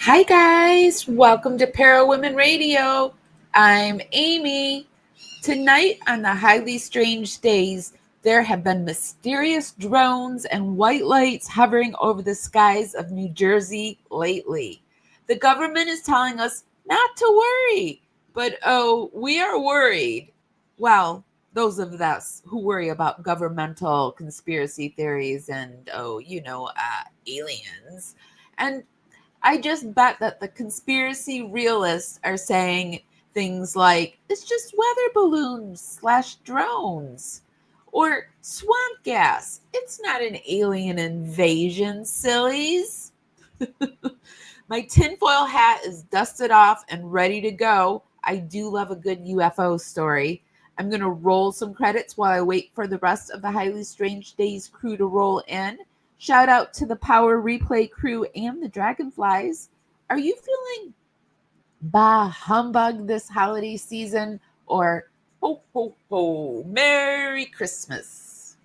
Hi, guys. Welcome to Para Women Radio. I'm Amy. Tonight on the Highly Strange Days, there have been mysterious drones and white lights hovering over the skies of New Jersey lately. The government is telling us not to worry, but oh, we are worried. Well, those of us who worry about governmental conspiracy theories and, aliens. And I just bet that the conspiracy realists are saying things like, it's just weather balloons slash drones. Or swamp gas. It's not an alien invasion, sillies. My tinfoil hat is dusted off and ready to go. I do love a good UFO story. I'm going to roll some credits while I wait for the rest of the Highly Strange Days crew to roll in. Shout out to the Power Replay crew and the Dragonflies. Are you feeling bah humbug this holiday season or ho ho ho, Merry Christmas?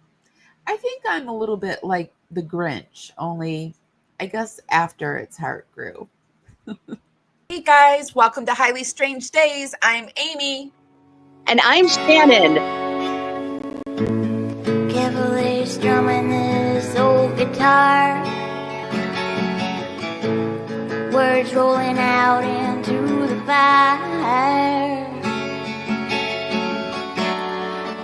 I think I'm a little bit like the Grinch, only I guess after its heart grew. Hey guys, welcome to Highly Strange Days. I'm Amy. And I'm Shannon. Carefully strumming this old guitar, words rolling out into the fire.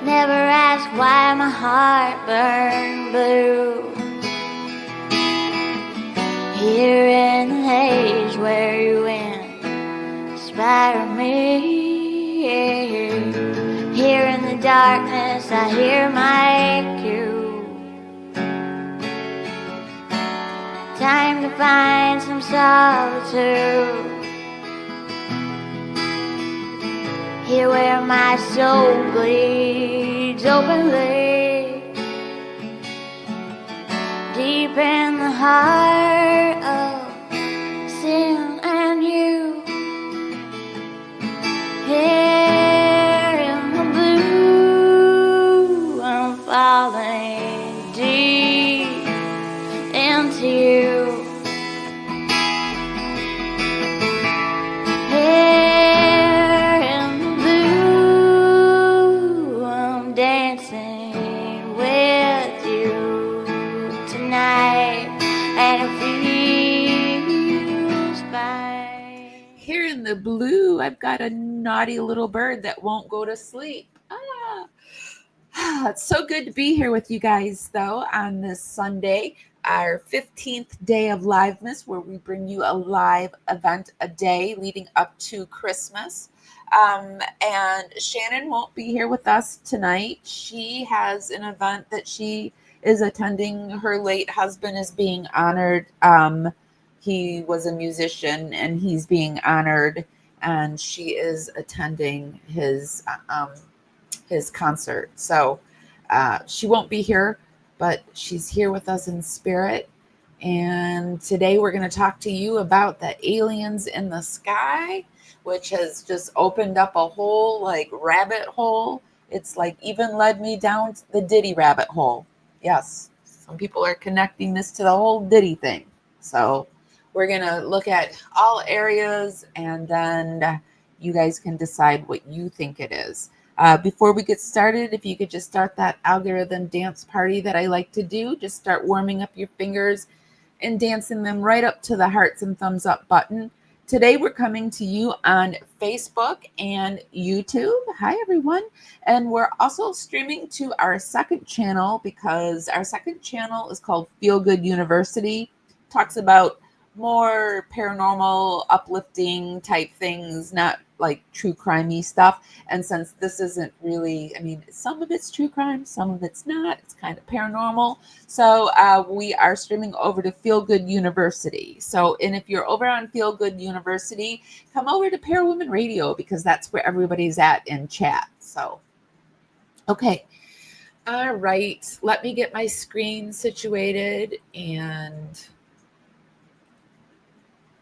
Never ask why my heart burned blue. Here in the haze where you inspire me. Here in the darkness I hear my cue. Time to find some solitude. Here where my soul bleeds openly, deep in the heart of sin and you. Here in the blue, I'm falling deep into you. Here in the blue, I'm dancing with you tonight, and it feels fine. Here in the blue, I've got a naughty little bird that won't go to sleep. It's so good to be here with you guys, though, on this Sunday, our 15th day of Livemas, where we bring you a live event a day leading up to Christmas. And Shannon won't be here with us tonight. She has an event that she is attending. Her late husband is being honored. He was a musician and he's being honored, and she is attending his concert. So she won't be here, but she's here with us in spirit. And today we're going to talk to you about the aliens in the sky, which has just opened up a whole rabbit hole. It's even led me down the Diddy rabbit hole. Yes, some people are connecting this to the whole Diddy thing. So we're going to look at all areas, and then you guys can decide what you think it is. Before we get started, if you could just start that algorithm dance party that I like to do, just start warming up your fingers and dancing them right up to the hearts and thumbs up button. Today, we're coming to you on Facebook and YouTube. Hi, everyone. And we're also streaming to our second channel, because our second channel is called Feel Good University. It talks about more paranormal, uplifting type things, not like true crimey stuff. And since this isn't really, some of it's true crime, some of it's not. It's kind of paranormal. So we are streaming over to Feel Good University. So, and if you're over on Feel Good University, come over to Para Women Radio, because that's where everybody's at in chat. So, okay. All right. Let me get my screen situated. And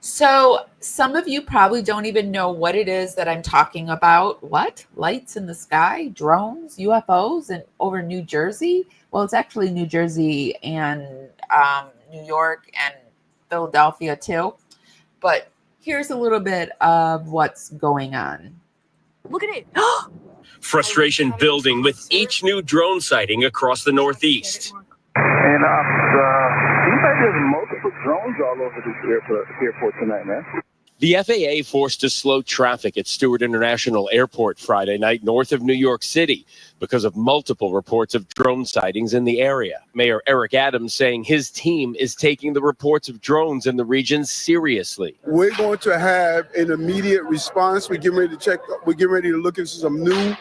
so some of you probably don't even know what it is that I'm talking about. What? Lights in the sky, drones, UFOs, and over New Jersey? Well, it's actually New Jersey and New York and Philadelphia too. But here's a little bit of what's going on. Look at it. Frustration building with each new drone sighting across the Northeast. And seems like there's multiple drones all over this airport tonight, man. The FAA forced to slow traffic at Stewart International Airport Friday night north of New York City because of multiple reports of drone sightings in the area. Mayor Eric Adams saying his team is taking the reports of drones in the region seriously. We're going to have an immediate response. We're getting ready to check. We're getting ready to look into some new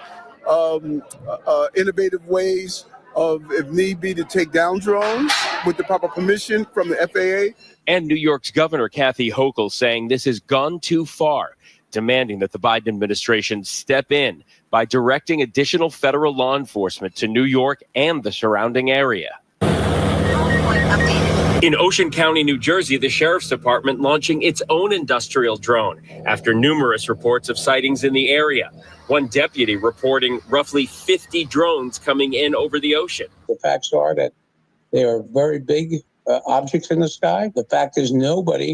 innovative ways of, if need be, to take down drones with the proper permission from the FAA. And New York's Governor Kathy Hochul saying this has gone too far, demanding that the Biden administration step in by directing additional federal law enforcement to New York and the surrounding area. In Ocean County, New Jersey, the Sheriff's Department launching its own industrial drone after numerous reports of sightings in the area. One deputy reporting roughly 50 drones coming in over the ocean. The facts are that they are very big objects in the sky. The fact is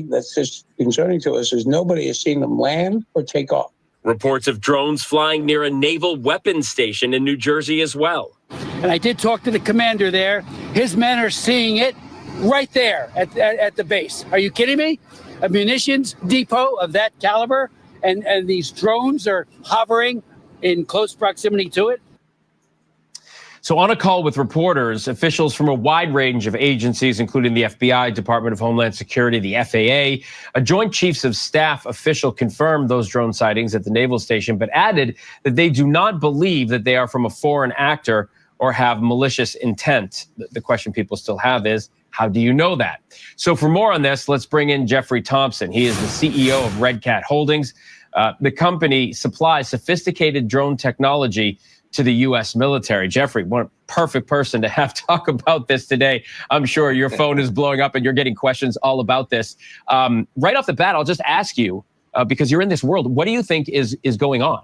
that's just concerning to us, is nobody has seen them land or take off. Reports of drones flying near a naval weapons station in New Jersey as well. And I did talk to the commander there. His men are seeing it right there at the base. Are you kidding me? A munitions depot of that caliber, and these drones are hovering in close proximity to it. So on a call with reporters, officials from a wide range of agencies, including the FBI, Department of Homeland Security, the FAA, a Joint Chiefs of Staff official confirmed those drone sightings at the naval station, but added that they do not believe that they are from a foreign actor or have malicious intent. The question people still have is, how do you know that? So for more on this, let's bring in Jeffrey Thompson. He is the CEO of Red Cat Holdings. The company supplies sophisticated drone technology to the U.S. military. Jeffrey, what a perfect person to have talk about this today. I'm sure your phone is blowing up and you're getting questions all about this. Right off the bat, I'll just ask you, because you're in this world, what do you think is going on?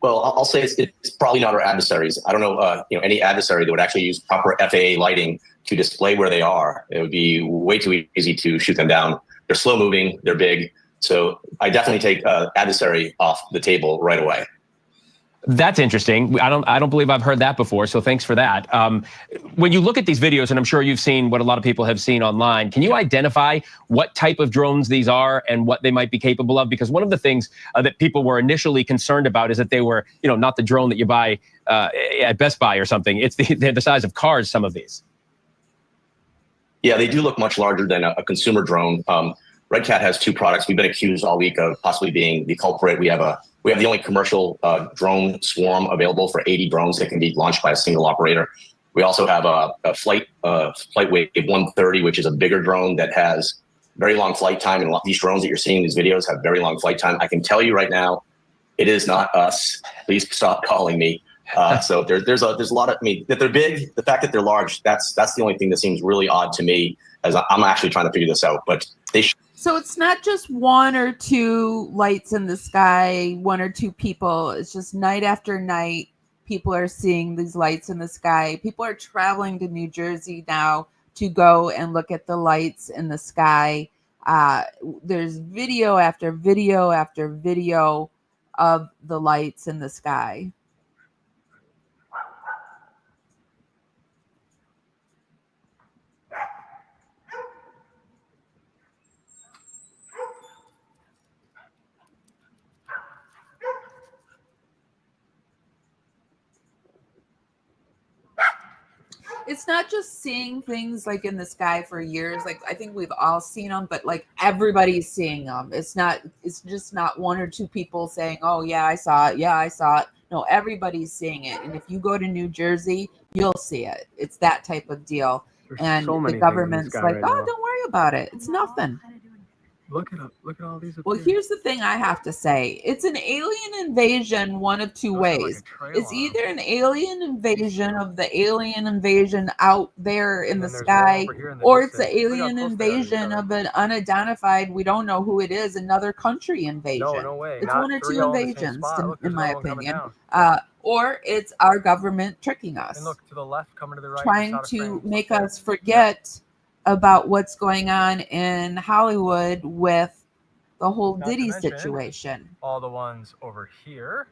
Well, I'll say it's probably not our adversaries. I don't know, any adversary that would actually use proper FAA lighting to display where they are. It would be way too easy to shoot them down. They're slow moving, they're big. So I definitely take adversary off the table right away. That's interesting. I don't believe I've heard that before, so thanks for that. When you look at these videos, and I'm sure you've seen what a lot of people have seen online, can you identify what type of drones these are and what they might be capable of? Because one of the things that people were initially concerned about is that they were, not the drone that you buy at Best Buy or something. They're the size of cars, some of these. Yeah, they do look much larger than a consumer drone. Red Cat has two products. We've been accused all week of possibly being the culprit. We have the only commercial drone swarm available for 80 drones that can be launched by a single operator. We also have a flight wave 130, which is a bigger drone that has very long flight time. And these drones that you're seeing in these videos have very long flight time. I can tell you right now, it is not us. Please stop calling me. So there's a lot of, that they're big. The fact that they're large, that's the only thing that seems really odd to me, as I'm actually trying to figure this out. But So it's not just one or two lights in the sky, one or two people. It's just night after night, people are seeing these lights in the sky. People are traveling to New Jersey now to go and look at the lights in the sky. There's video after video after video of the lights in the sky. It's not just seeing things like in the sky for years. Like, I think we've all seen them, but like everybody's seeing them. It's just not one or two people saying, oh yeah, I saw it. Yeah, I saw it. No, everybody's seeing it. And if you go to New Jersey, you'll see it. It's that type of deal. There's and so many the government's like, right oh, now. Don't worry about it. It's nothing. Look at all these. Well, here's the thing I have to say. It's an alien invasion one of two ways. It's either an alien invasion of the alien invasion out there in the sky, or it's an alien invasion of an unidentified, we don't know who it is, another country invasion. No way. It's one or two invasions, in my opinion. Or it's our government tricking us. And look to the left, coming to the right. Trying to make us forget about what's going on in Hollywood with the whole Not to Diddy mention situation. all the ones over here.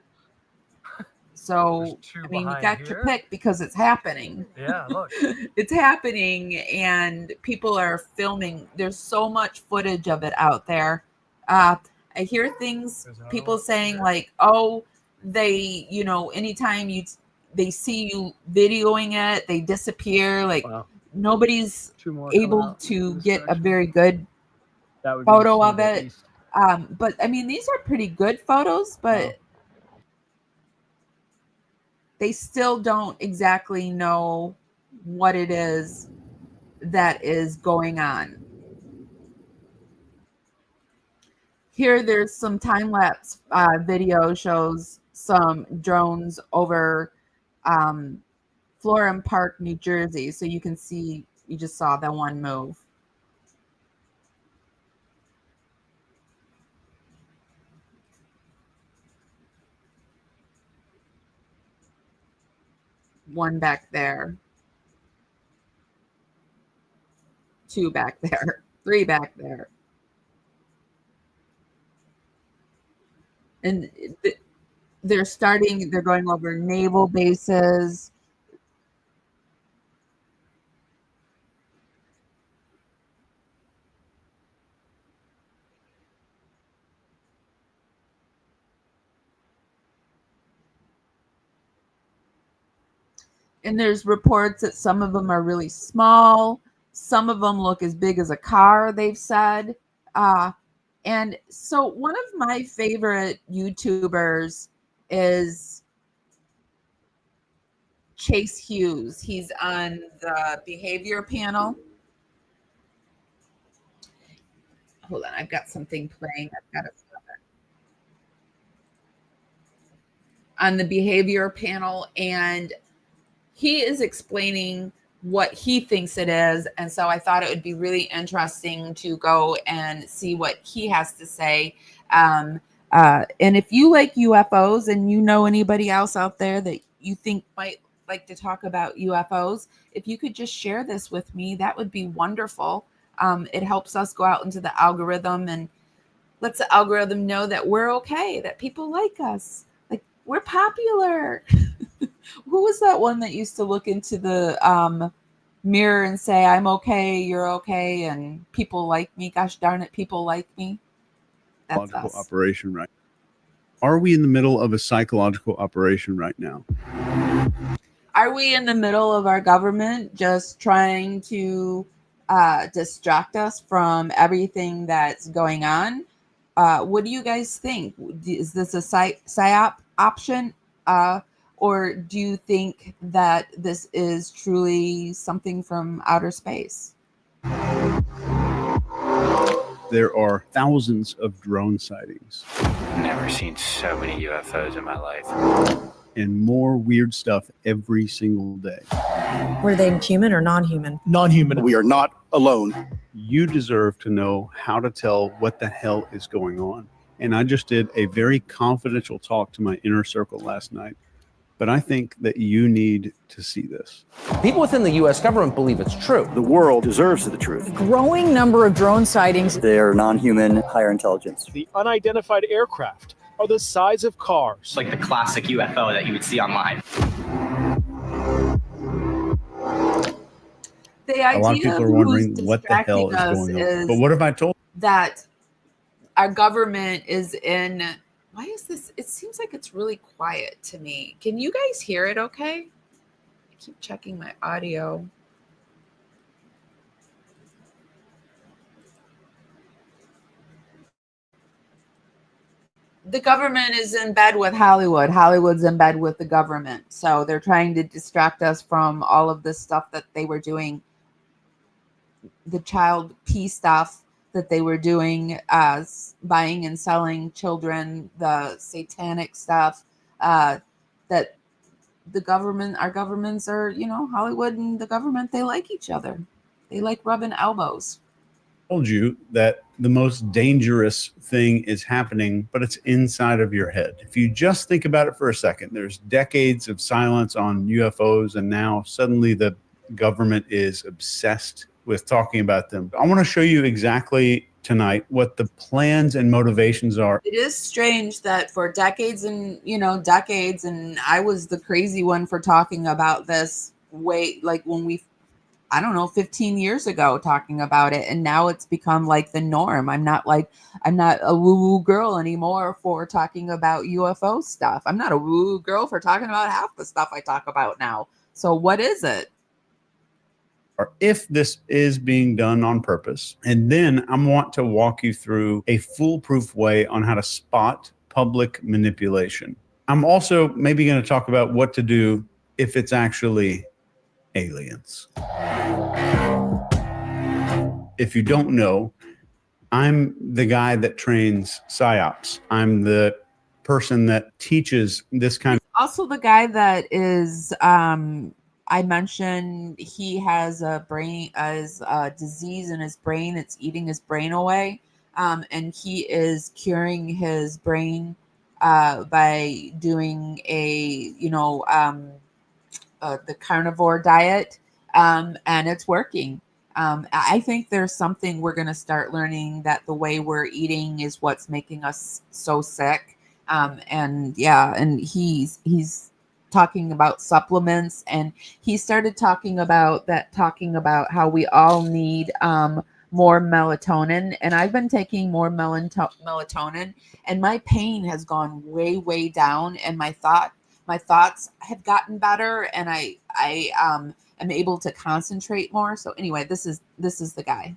So, There's two I mean, you behind got your here. pick because it's happening. Yeah, look. It's happening, and people are filming. There's so much footage of it out there. I hear things, There's another people one saying here. like, oh, they, anytime they see you videoing it, they disappear. Like Wow. nobody's Two more coming able out to this get a direction. very good That would be photo to of the it. east. But I mean, these are pretty good photos, but Wow. they still don't exactly know what it is that is going on. Here, there's some time-lapse video shows some drones over Florham Park, New Jersey. So you can see, you just saw that one move. One back there. Two back there. Three back there. And they're going over naval bases. And there's reports that some of them are really small. Some of them look as big as a car, they've said. And so one of my favorite YouTubers is Chase Hughes. He's on the behavior panel. Hold on, I've got something playing. I've got to stop it. On the behavior panel, and he is explaining what he thinks it is. And so I thought it would be really interesting to go and see what he has to say. And if you like UFOs and you know anybody else out there that you think might like to talk about UFOs, if you could just share this with me, that would be wonderful. It helps us go out into the algorithm and lets the algorithm know that we're okay, that people like us, like we're popular. Who was that one that used to look into the mirror and say, I'm okay, you're okay, and people like me? Gosh darn it, people like me. That's us. Operation right. Are we in the middle of a psychological operation right now? Are we in the middle of our government just trying to distract us from everything that's going on? What do you guys think? Is this a psyop option? Or do you think that this is truly something from outer space? There are thousands of drone sightings. Never seen so many UFOs in my life. And more weird stuff every single day. Were they human or non-human? Non-human. We are not alone. You deserve to know how to tell what the hell is going on. And I just did a very confidential talk to my inner circle last night. But I think that you need to see this. People within the U.S. government believe it's true. The world deserves the truth. A growing number of drone sightings. They are non-human, higher intelligence. The unidentified aircraft are the size of cars. Like the classic UFO that you would see online. The idea a lot of people are wondering what the hell is going on. But what have I told? That our government is in... Why is this? It seems like it's really quiet to me. Can you guys hear it okay? I keep checking my audio. The government is in bed with Hollywood. Hollywood's in bed with the government. So they're trying to distract us from all of this stuff that they were doing. The child P stuff that they were doing, as buying and selling children, the satanic stuff, that the government, our governments are, Hollywood and the government, they like each other. They like rubbing elbows. I told you that the most dangerous thing is happening, but it's inside of your head. If you just think about it for a second, there's decades of silence on UFOs, and now suddenly the government is obsessed with talking about them. I want to show you exactly tonight what the plans and motivations are. It is strange that for decades and, decades, and I was the crazy one for talking about this like when we, I don't know, 15 years ago talking about it. And now it's become like the norm. I'm not a woo-woo girl anymore for talking about UFO stuff. I'm not a woo-woo girl for talking about half the stuff I talk about now. So what is it? Or if this is being done on purpose. And then I want to walk you through a foolproof way on how to spot public manipulation. I'm also maybe going to talk about what to do if it's actually aliens. If you don't know, I'm the guy that trains PsyOps. I'm the person that teaches this kind of. Also the guy that is, I mentioned he has a disease in his brain. It's eating his brain away. And he is curing his brain by doing the carnivore diet. And it's working. I think there's something we're going to start learning, that the way we're eating is what's making us so sick. And he's talking about supplements, and he started talking about how we all need more melatonin. And I've been taking more melatonin, and my pain has gone way down, and my thoughts have gotten better, and I am able to concentrate more. So anyway, this is the guy.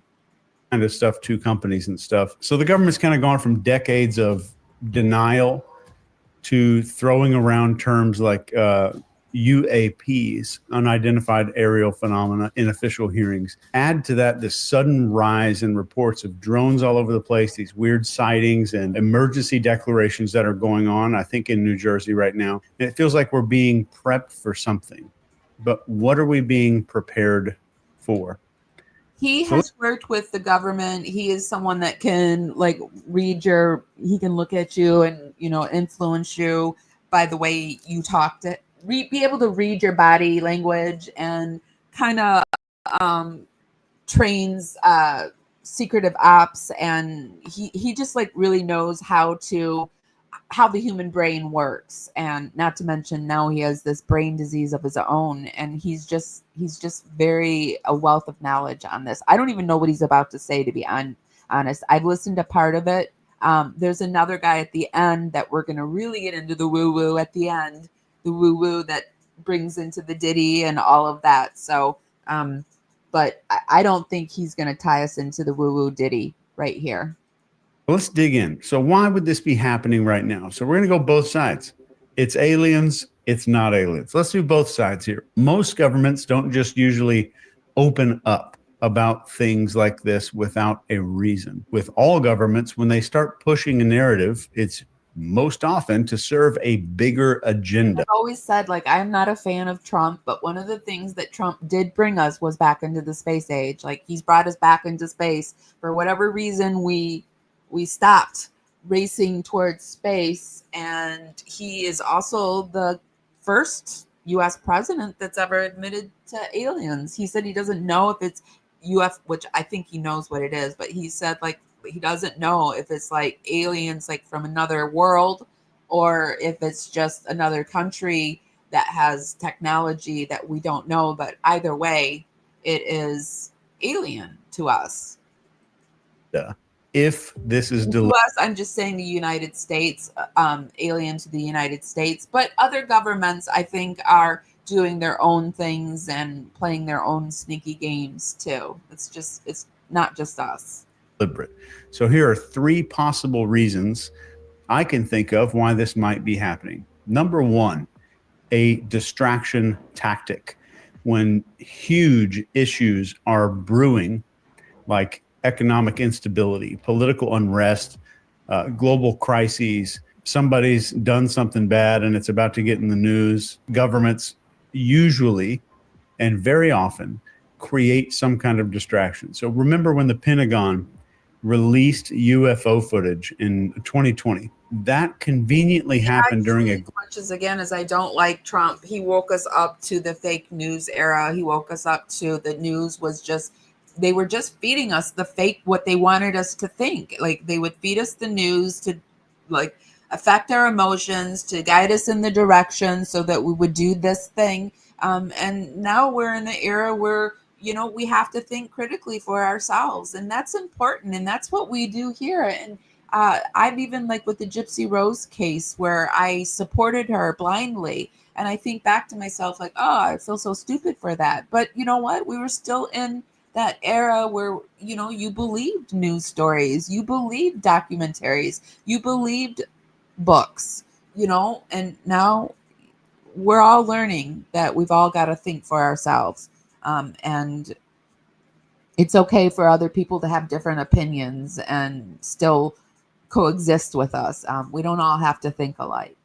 Kind of stuff to companies and stuff. So the government's kind of gone from decades of denial to throwing around terms like UAPs, unidentified aerial phenomena, in official hearings. Add to that this sudden rise in reports of drones all over the place, these weird sightings and emergency declarations that are going on, I think in New Jersey right now. And it feels like we're being prepped for something. But what are we being prepared for? He has worked with the government. He is someone that can he can look at you and, influence you by the way you talk to, be able to read your body language, and kind of trains secretive ops. And he just really knows how the human brain works. And not to mention, now he has this brain disease of his own, and he's just very a wealth of knowledge on this. I don't even know what he's about to say, to be honest. I've listened to part of it. There's another guy at the end that we're going to really get into the woo-woo at the end, the woo-woo that brings into the ditty and all of that. So, but I don't think he's going to tie us into the woo-woo ditty right here. Let's dig in. So why would this be happening right now? So we're going to go both sides. It's aliens. It's not aliens. Let's do both sides here. Most governments don't just usually open up about things like this without a reason. With all governments, when they start pushing a narrative, it's most often to serve a bigger agenda. I've always said, I'm not a fan of Trump, but one of the things that Trump did bring us was back into the space age. He's brought us back into space. For whatever reason, we stopped racing towards space, and he is also the first U.S. president that's ever admitted to aliens. He said he doesn't know if it's UFO, which I think he knows what it is, but he said he doesn't know if it's aliens from another world, or if it's just another country that has technology that we don't know. But either way, it is alien to us. Yeah. If this is to us, I'm just saying the United States, alien to the United States, but other governments, I think, are doing their own things and playing their own sneaky games too. It's not just us. Deliberate. So here are three possible reasons I can think of why this might be happening. Number one, a distraction tactic. When huge issues are brewing, like economic instability, political unrest, global crises, somebody's done something bad and it's about to get in the news, governments usually and very often create some kind of distraction. So remember when the Pentagon released UFO footage in 2020, that conveniently happened during as much as I don't like Trump, he woke us up to the fake news era. He woke us up to the news was just they were just feeding us the fake, what they wanted us to think. Like they would feed us the news to like affect our emotions, to guide us in the direction so that we would do this thing. And now we're in the era where, you know, we have to think critically for ourselves, and that's important. And that's what we do here. And I've even, like with the Gypsy Rose case, where I supported her blindly. And I think back to myself like, oh, I feel so stupid for that. But you know what? We were still in that era where, you know, you believed news stories, you believed documentaries, you believed books, you know, and now we're all learning that we've all got to think for ourselves. And it's okay for other people to have different opinions and still coexist with us. We don't all have to think alike.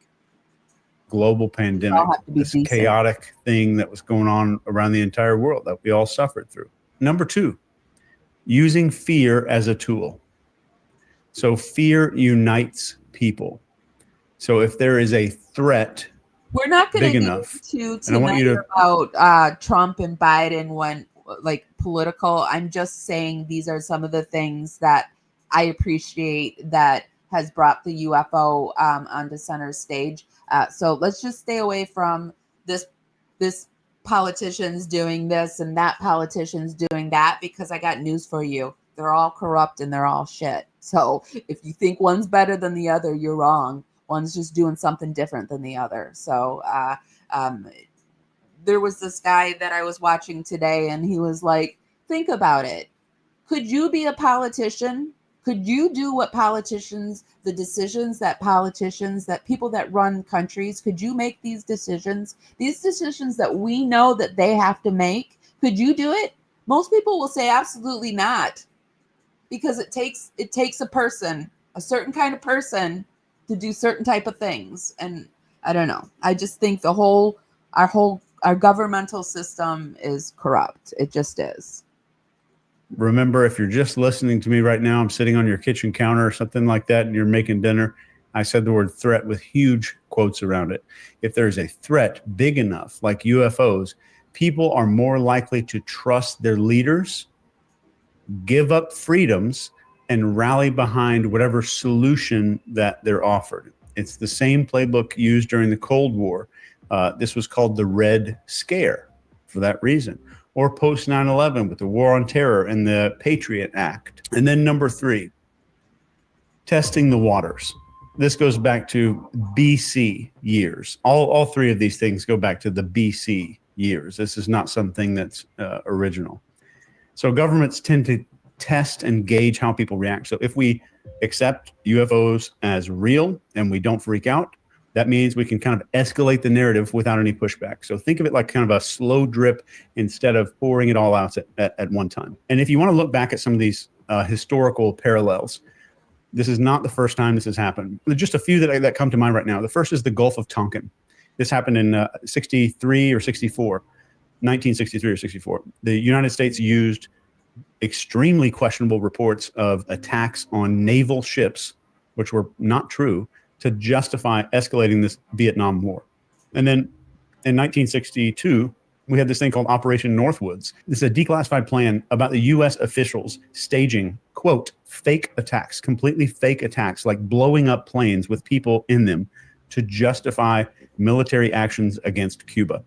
Global pandemic, this chaotic thing that was going on around the entire world that we all suffered through. Number 2, using fear as a tool. So fear unites people. So if there is a threat, we're not going to get into tonight about Trump and Biden when like political. I'm just saying these are some of the things that I appreciate that has brought the UFO onto center stage. So let's just stay away from this politicians doing this and that politicians doing that, because I got news for you. They're all corrupt and they're all shit. So if you think one's better than the other, you're wrong. One's just doing something different than the other. So there was this guy that I was watching today, and he was like, think about it. Could you be a politician? Could you do what politicians, the decisions that politicians, that people that run countries, could you make these decisions that we know that they have to make? Could you do it? Most people will say absolutely not, because it takes a person, a certain kind of person, to do certain type of things. And I don't know. I just think our governmental system is corrupt. It just is. Remember, if you're just listening to me right now, I'm sitting on your kitchen counter or something like that, and you're making dinner. I said the word threat with huge quotes around it. If there's a threat big enough, like UFOs, people are more likely to trust their leaders, give up freedoms, and rally behind whatever solution that they're offered. It's the same playbook used during the Cold War. This was called the Red Scare for that reason. Or post 9/11 with the War on Terror and the Patriot Act. And then number 3, testing the waters. This goes back to BC years. All 3 of these things go back to the BC years. This is not something that's original. So governments tend to test and gauge how people react. So if we accept UFOs as real and we don't freak out, that means we can kind of escalate the narrative without any pushback. So think of it like kind of a slow drip instead of pouring it all out at one time. And if you want to look back at some of these historical parallels, this is not the first time this has happened. Just a few that come to mind right now. The first is the Gulf of Tonkin. This happened in 63 or 64, 1963 or 64. The United States used extremely questionable reports of attacks on naval ships, which were not true, to justify escalating this Vietnam War. And then in 1962, we had this thing called Operation Northwoods. This is a declassified plan about the U.S. officials staging, quote, fake attacks, completely fake attacks, like blowing up planes with people in them to justify military actions against Cuba.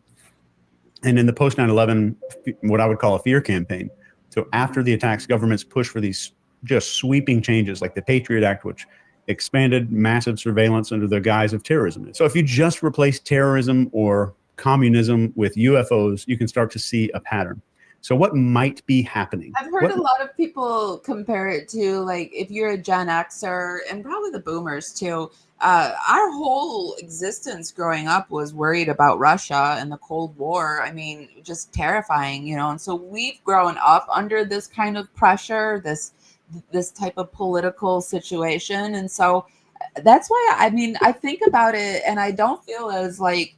And in the post 9/11, what I would call a fear campaign. So after the attacks, governments pushed for these just sweeping changes like the Patriot Act, which expanded massive surveillance under the guise of terrorism. So if you just replace terrorism or communism with UFOs, you can start to see a pattern. So what might be happening? I've heard a lot of people compare it to, like, if you're a Gen Xer, and probably the boomers too, our whole existence growing up was worried about Russia and the Cold War. I mean, just terrifying, you know. And so we've grown up under this kind of pressure, this type of political situation. And so that's why, I mean, I think about it and I don't feel as like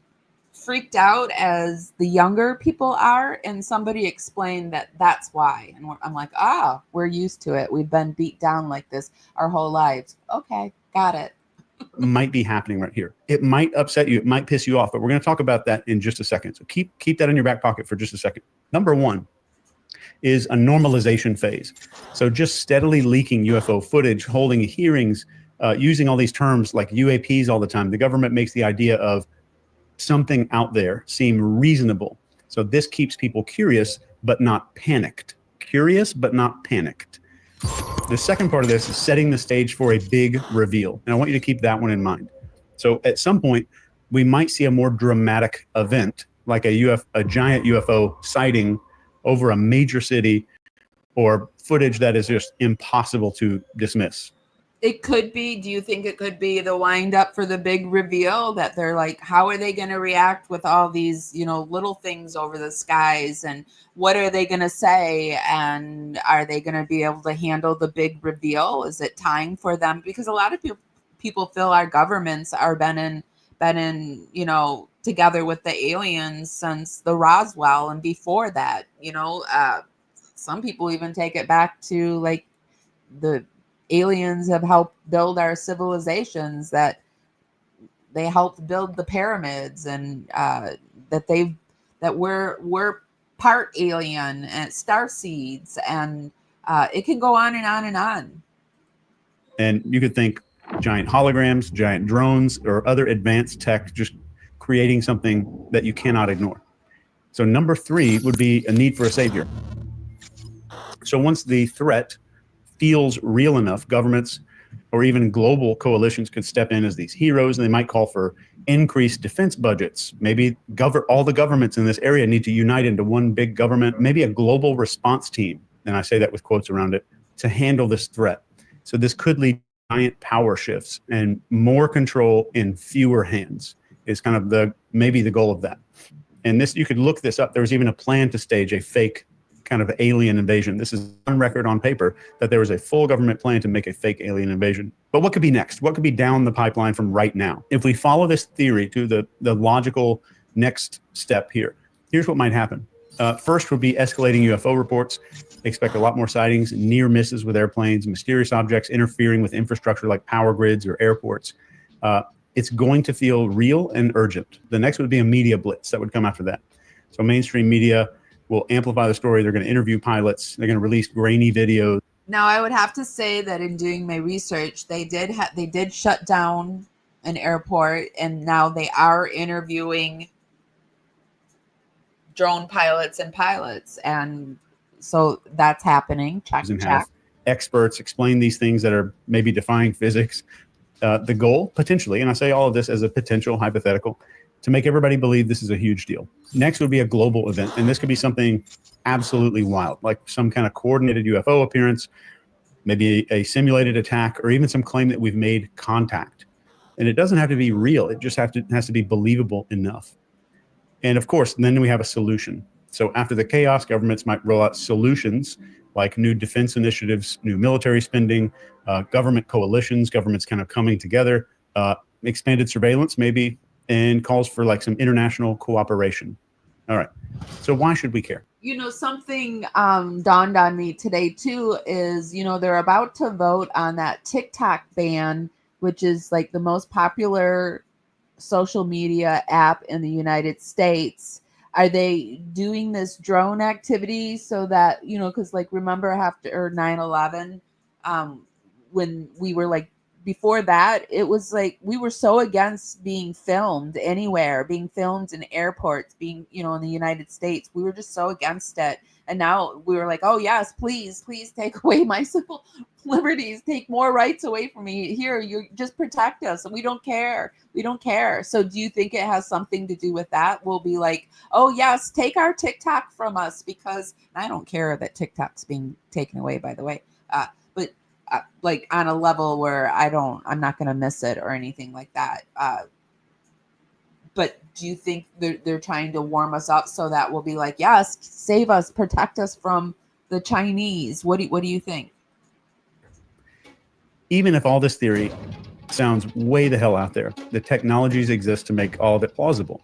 freaked out as the younger people are. And somebody explained that that's why. And I'm like, we're used to it. We've been beat down like this our whole lives. Okay, got it. Might be happening right here. It might upset you. It might piss you off, but we're going to talk about that in just a second. So keep that in your back pocket for just a second. Number 1, is a normalization phase. So just steadily leaking UFO footage, holding hearings, using all these terms like UAPs all the time. The government makes the idea of something out there seem reasonable. So this keeps people curious, but not panicked. Curious, but not panicked. The second part of this is setting the stage for a big reveal. And I want you to keep that one in mind. So at some point, we might see a more dramatic event, like a giant UFO sighting over a major city, or footage that is just impossible to dismiss. It could be, do you think it could be the wind up for the big reveal, that they're like, how are they going to react with all these, little things over the skies, and what are they going to say, and are they going to be able to handle the big reveal? Is it time for them? Because a lot of people feel our governments are been in, together with the aliens since the Roswell and before that. Some people even take it back to like the aliens have helped build our civilizations, that they helped build the pyramids, and that we're part alien and star seeds, and it can go on and on and on. And you could think giant holograms, giant drones, or other advanced tech just creating something that you cannot ignore. So number 3 would be a need for a savior. So once the threat feels real enough, governments or even global coalitions could step in as these heroes, and they might call for increased defense budgets. Maybe all the governments in this area need to unite into one big government, maybe a global response team, and I say that with quotes around it, to handle this threat. So this could lead to giant power shifts, and more control in fewer hands is kind of maybe the goal of that. And this, you could look this up. There was even a plan to stage a fake kind of alien invasion. This is on record on paper that there was a full government plan to make a fake alien invasion. But what could be next? What could be down the pipeline from right now? If we follow this theory to the logical next step here, here's what might happen. First would be escalating UFO reports. Expect a lot more sightings, near misses with airplanes, mysterious objects interfering with infrastructure like power grids or airports. It's going to feel real and urgent. The next would be a media blitz that would come after that. So mainstream media will amplify the story. They're going to interview pilots. They're going to release grainy videos. Now, I would have to say that in doing my research, they did shut down an airport, and now they are interviewing drone pilots, and so that's happening. Check. Have experts explain these things that are maybe defying physics. The goal, potentially, and I say all of this as a potential hypothetical, to make everybody believe this is a huge deal. Next would be a global event, and this could be something absolutely wild, like some kind of coordinated UFO appearance, maybe a simulated attack, or even some claim that we've made contact. And it doesn't have to be real. It just has to be believable enough. And of course, then we have a solution. So after the chaos, governments might roll out solutions like new defense initiatives, new military spending, government coalitions, governments kind of coming together, expanded surveillance maybe, and calls for like some international cooperation. All right. So why should we care? Something dawned on me today too is, they're about to vote on that TikTok ban, which is like the most popular social media app in the United States. Are they doing this drone activity so that, because like remember after 9/11, when we were like, before that, it was like we were so against being filmed anywhere, being filmed in airports, being, in the United States. We were just so against it. And now we were like, oh, yes, please take away my civil liberties. Take more rights away from me. Here, you just protect us. And we don't care. So do you think it has something to do with that? We'll be like, oh, yes, take our TikTok from us, because I don't care that TikTok's being taken away, by the way. Like on a level where I'm not going to miss it or anything like that. But do you think they're trying to warm us up so that we'll be like, yes, save us, protect us from the Chinese? What do you think? Even if all this theory sounds way the hell out there, the technologies exist to make all of it plausible.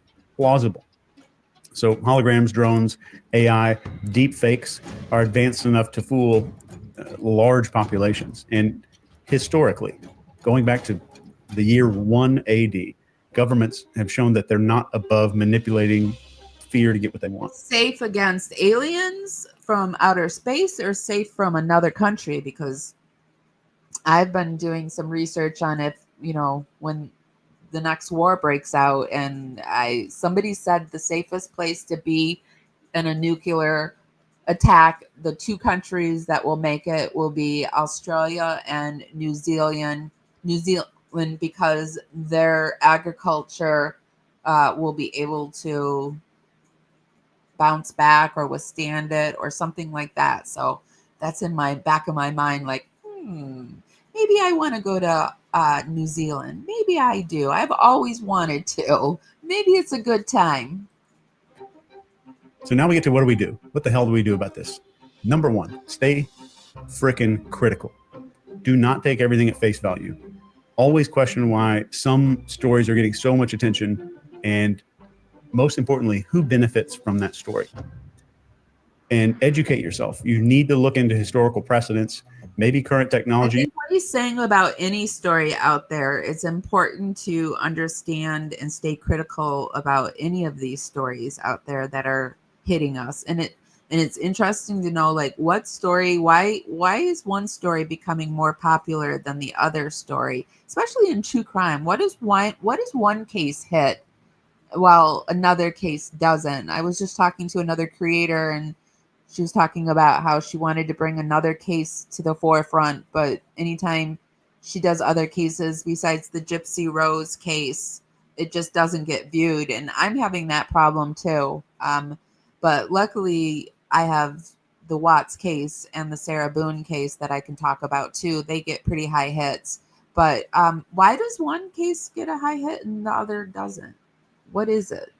So holograms, drones, AI, deep fakes are advanced enough to fool large populations. And historically, going back to the year 1 AD, governments have shown that they're not above manipulating fear to get what they want. Safe against aliens from outer space or safe from another country? Because I've been doing some research on if, when the next war breaks out, and somebody said the safest place to be in a nuclear attack, the two countries that will make it will be Australia and New Zealand, because their agriculture will be able to bounce back or withstand it or something like that. So that's in my back of my mind, like, maybe I want to go to New Zealand. Maybe I do. I've always wanted to. Maybe it's a good time. So now we get to what do we do? What the hell do we do about this? Number one, stay frickin' critical. Do not take everything at face value. Always question why some stories are getting so much attention, and most importantly, who benefits from that story. And educate yourself. You need to look into historical precedents, maybe current technology. I think what he's saying about any story out there, it's important to understand and stay critical about any of these stories out there that are hitting us. And it's interesting to know, like, what story, why is one story becoming more popular than the other story, especially in true crime? What is one case hit while another case doesn't? I was just talking to another creator, and she was talking about how she wanted to bring another case to the forefront, but anytime she does other cases besides the Gypsy Rose case, it just doesn't get viewed. And I'm having that problem too. But luckily, I have the Watts case and the Sarah Boone case that I can talk about too. They get pretty high hits. But why does one case get a high hit and the other doesn't? What is it?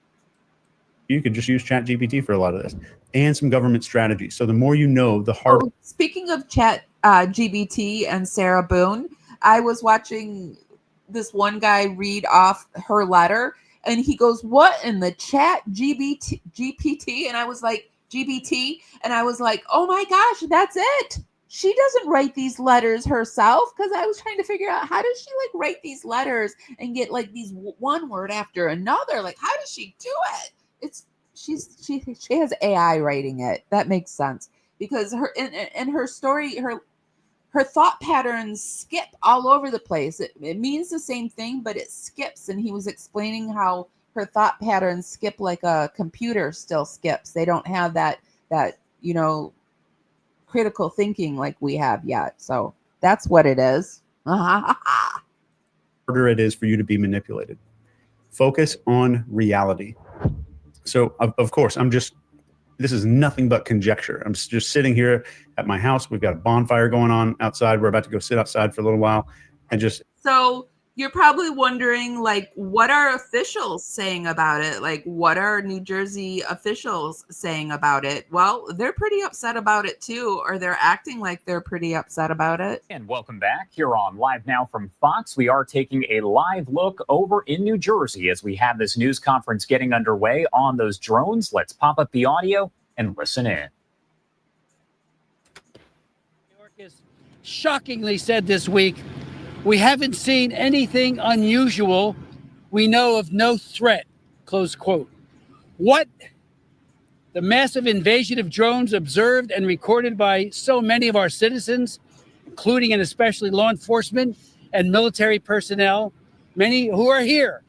You could just use ChatGPT for a lot of this, and some government strategies. So the more you know, the harder. Oh, speaking of ChatGPT and Sarah Boone, I was watching this one guy read off her letter, and he goes, "What in the GPT?" And I was like, "GBT," and I was like, "Oh my gosh, that's it." She doesn't write these letters herself, because I was trying to figure out, how does she like write these letters and get like these one word after another? Like, how does she do it? She has AI writing it. That makes sense, because her in her story, her thought patterns skip all over the place. It means the same thing, but it skips. And he was explaining how her thought patterns skip like a computer still skips. They don't have that critical thinking like we have yet. So that's what it is. Harder it is for you to be manipulated. Focus on reality. So of course, this is nothing but conjecture. I'm just sitting here at my house. We've got a bonfire going on outside. We're about to go sit outside for a little while and just. So you're probably wondering, like, what are officials saying about it? Like, what are New Jersey officials saying about it? Well, they're pretty upset about it too, or they're acting like they're pretty upset about it. And welcome back here on Live Now from Fox. We are taking a live look over in New Jersey as we have this news conference getting underway on those drones. Let's pop up the audio and listen in. Shockingly said this week, "We haven't seen anything unusual. We know of no threat," close quote. What? The massive invasion of drones observed and recorded by so many of our citizens, including and especially law enforcement and military personnel, many who are here.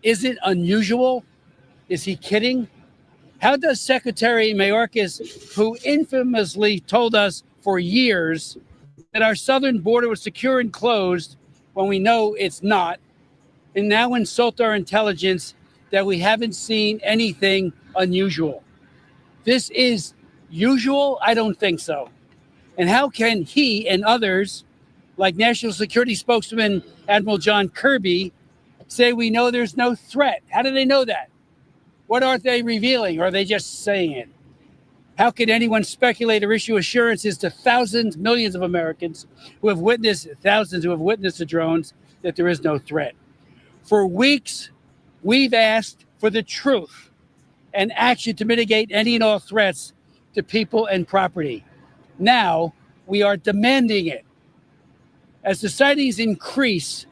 Is it unusual? Is he kidding? How does Secretary Mayorkas, who infamously told us for years that our southern border was secure and closed when we know it's not, and now insult our intelligence that we haven't seen anything unusual? This is usual? I don't think so. And how can he and others, like National Security Spokesman Admiral John Kirby, say we know there's no threat? How do they know that? What are they revealing? Or are they just saying it? How can anyone speculate or issue assurances to thousands, millions of Americans who have witnessed the drones that there is no threat? For weeks, we've asked for the truth and action to mitigate any and all threats to people and property. Now, we are demanding it. As the sightings increase,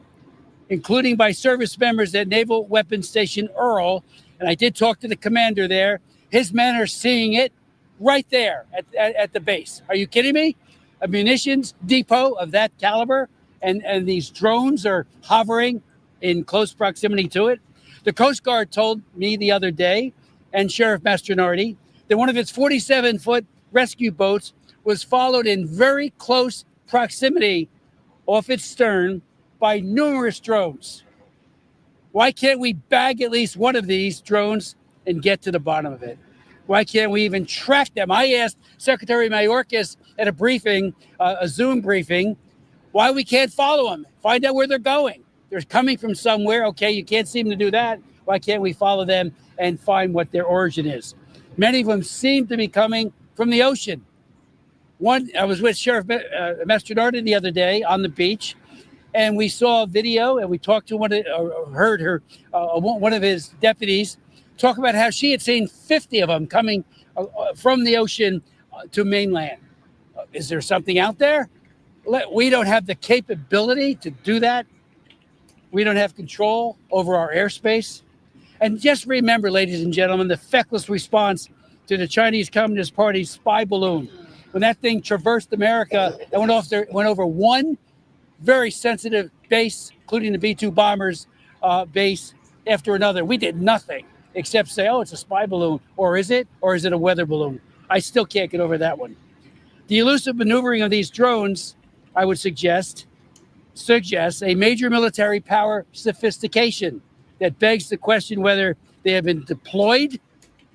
including by service members at Naval Weapons Station Earl, and I did talk to the commander there, his men are seeing it right there at the base. Are you kidding me? A munitions depot of that caliber, and these drones are hovering in close proximity to it. The Coast Guard told me the other day, and Sheriff Mastronardi, that one of its 47-foot rescue boats was followed in very close proximity off its stern by numerous drones. Why can't we bag at least one of these drones and get to the bottom of it? Why can't we even track them? I asked Secretary Mayorkas at a briefing, a Zoom briefing, why we can't follow them, find out where they're going. They're coming from somewhere. Okay, you can't seem to do that. Why can't we follow them and find what their origin is? Many of them seem to be coming from the ocean. I was with Sheriff Mastronardi the other day on the beach, and we saw a video, and we talked to heard her, one of his deputies talk about how she had seen 50 of them coming from the ocean to mainland. Is there something out there? We don't have the capability to do that. We don't have control over our airspace. And just remember, ladies and gentlemen, the feckless response to the Chinese Communist Party's spy balloon. When that thing traversed America and went over one very sensitive base, including the B-2 bombers base, after another. We did nothing except say, oh, it's a spy balloon. Or is it? Or is it a weather balloon? I still can't get over that one. The elusive maneuvering of these drones, I would suggest a major military power sophistication that begs the question whether they have been deployed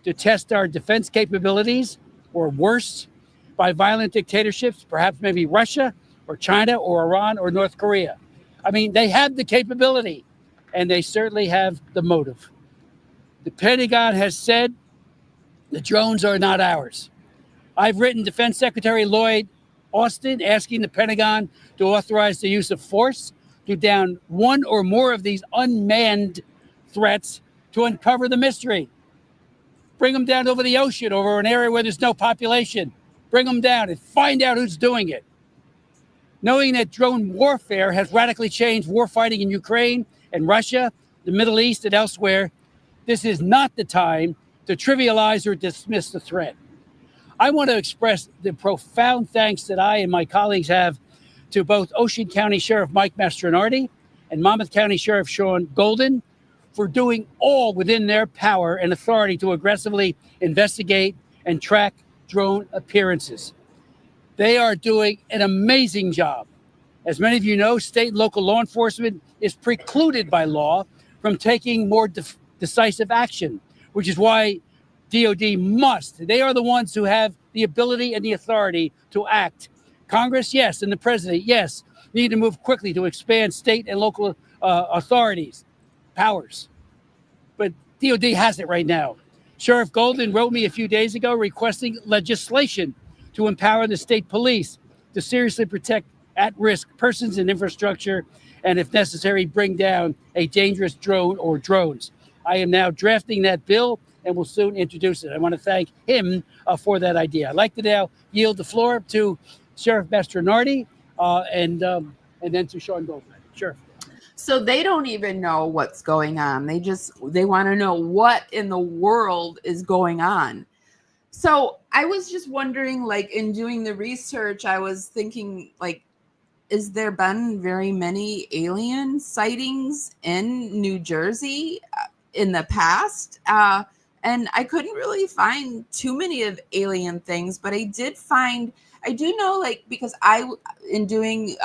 to test our defense capabilities, or worse, by violent dictatorships, perhaps maybe Russia or China or Iran or North Korea. I mean, they have the capability, and they certainly have the motive. The Pentagon has said the drones are not ours. I've written Defense Secretary Lloyd Austin asking the Pentagon to authorize the use of force to down one or more of these unmanned threats to uncover the mystery. Bring them down over the ocean, over an area where there's no population. Bring them down and find out who's doing it. Knowing that drone warfare has radically changed warfighting in Ukraine and Russia, the Middle East, and elsewhere, this is not the time to trivialize or dismiss the threat. I want to express the profound thanks that I and my colleagues have to both Ocean County Sheriff Mike Mastronardi and Monmouth County Sheriff Sean Golden for doing all within their power and authority to aggressively investigate and track drone appearances. They are doing an amazing job. As many of you know, state and local law enforcement is precluded by law from taking more decisive action, which is why DOD must. They are the ones who have the ability and the authority to act. Congress, yes, and the president, yes, need to move quickly to expand state and local authorities, powers. But DOD has it right now. Sheriff Golden wrote me a few days ago requesting legislation to empower the state police to seriously protect at-risk persons and infrastructure, and if necessary, bring down a dangerous drone or drones. I am now drafting that bill and will soon introduce it. I want to thank him for that idea. I'd like to now yield the floor to Sheriff Mastronardi and then to Sean Goldman. Sure. So they don't even know what's going on. They want to know what in the world is going on. So I was just wondering, like, in doing the research, I was thinking, like, is there been very many alien sightings in New Jersey in the past? And I couldn't really find too many of alien things, but I do know, like, because in doing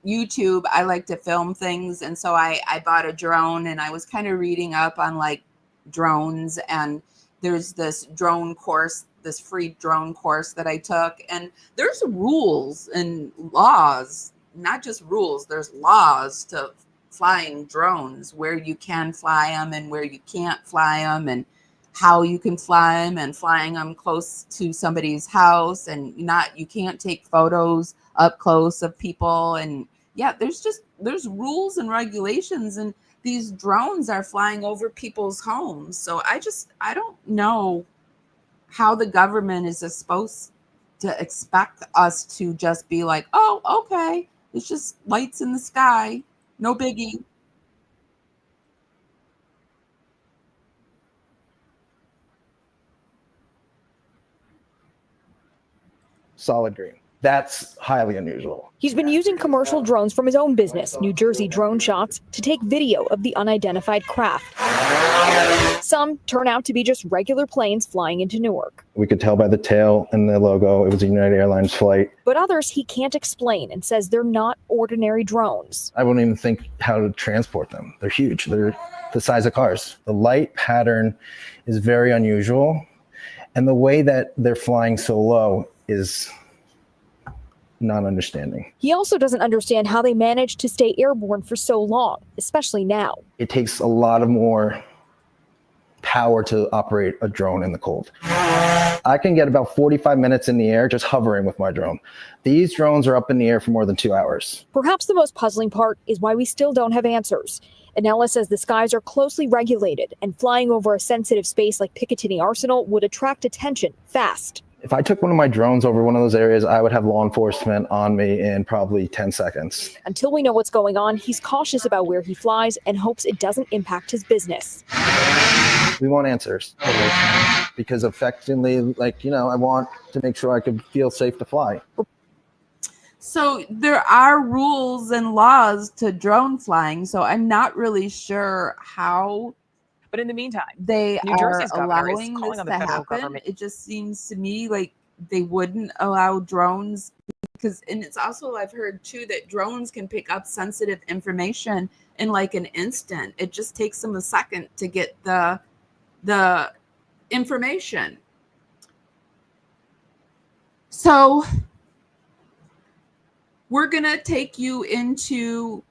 YouTube, I like to film things. And so I bought a drone, and I was kind of reading up on, like, drones, and there's this drone course, this free drone course that I took, and there's rules and laws, not just rules, there's laws to flying drones, where you can fly them and where you can't fly them, and how you can fly them, and flying them close to somebody's house, and you can't take photos up close of people. And yeah, there's rules and regulations, and these drones are flying over people's homes. So I don't know how the government is supposed to expect us to just be like, oh, okay, it's just lights in the sky, no biggie. solid green. That's highly unusual. He's been using commercial drones from his own business, New Jersey Drone Shots, to take video of the unidentified craft. Some turn out to be just regular planes flying into Newark. We could tell by the tail and the logo it was a United Airlines flight. But others he can't explain and says they're not ordinary drones. I wouldn't even think how to transport them. They're huge. They're the size of cars. The light pattern is very unusual. And the way that they're flying so low is not understanding. He also doesn't understand how they managed to stay airborne for so long, especially now. It takes a lot of more power to operate a drone in the cold. I can get about 45 minutes in the air just hovering with my drone. These drones are up in the air for more than 2 hours. Perhaps the most puzzling part is why we still don't have answers. Anella says the skies are closely regulated, and flying over a sensitive space like Picatinny Arsenal would attract attention fast. If I took one of my drones over one of those areas, I would have law enforcement on me in probably 10 seconds. Until we know what's going on, he's cautious about where he flies and hopes it doesn't impact his business. We want answers because effectively, I want to make sure I can feel safe to fly. So there are rules and laws to drone flying, so I'm not really sure how. But in the meantime, they New are Jersey's governor is allowing calling this on to the federal happen. government. It just seems to me like they wouldn't allow drones because, and it's also, I've heard too that drones can pick up sensitive information in like an instant. It just takes them a second to get the information. So we're gonna take you into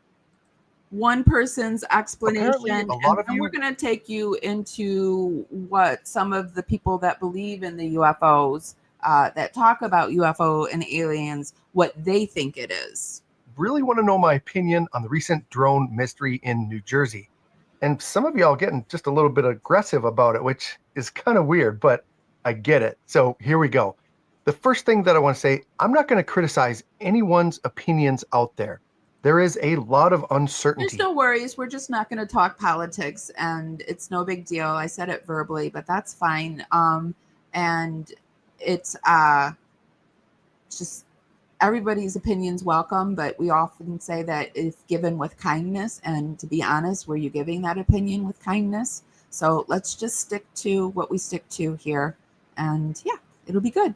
one person's explanation, and then we're going to take you into what some of the people that believe in the UFOs, that talk about UFO and aliens, what they think it is. Really want to know my opinion on the recent drone mystery in New Jersey. And some of y'all getting just a little bit aggressive about it, which is kind of weird, but I get it. So here we go. The first thing that I want to say, I'm not going to criticize anyone's opinions out there. There is a lot of uncertainty. There's no worries. We're just not going to talk politics, and it's no big deal. I said it verbally, but that's fine. And it's just everybody's opinion's welcome, but we often say that if given with kindness, and to be honest, were you giving that opinion with kindness? So let's just stick to what we stick to here, and yeah, it'll be good.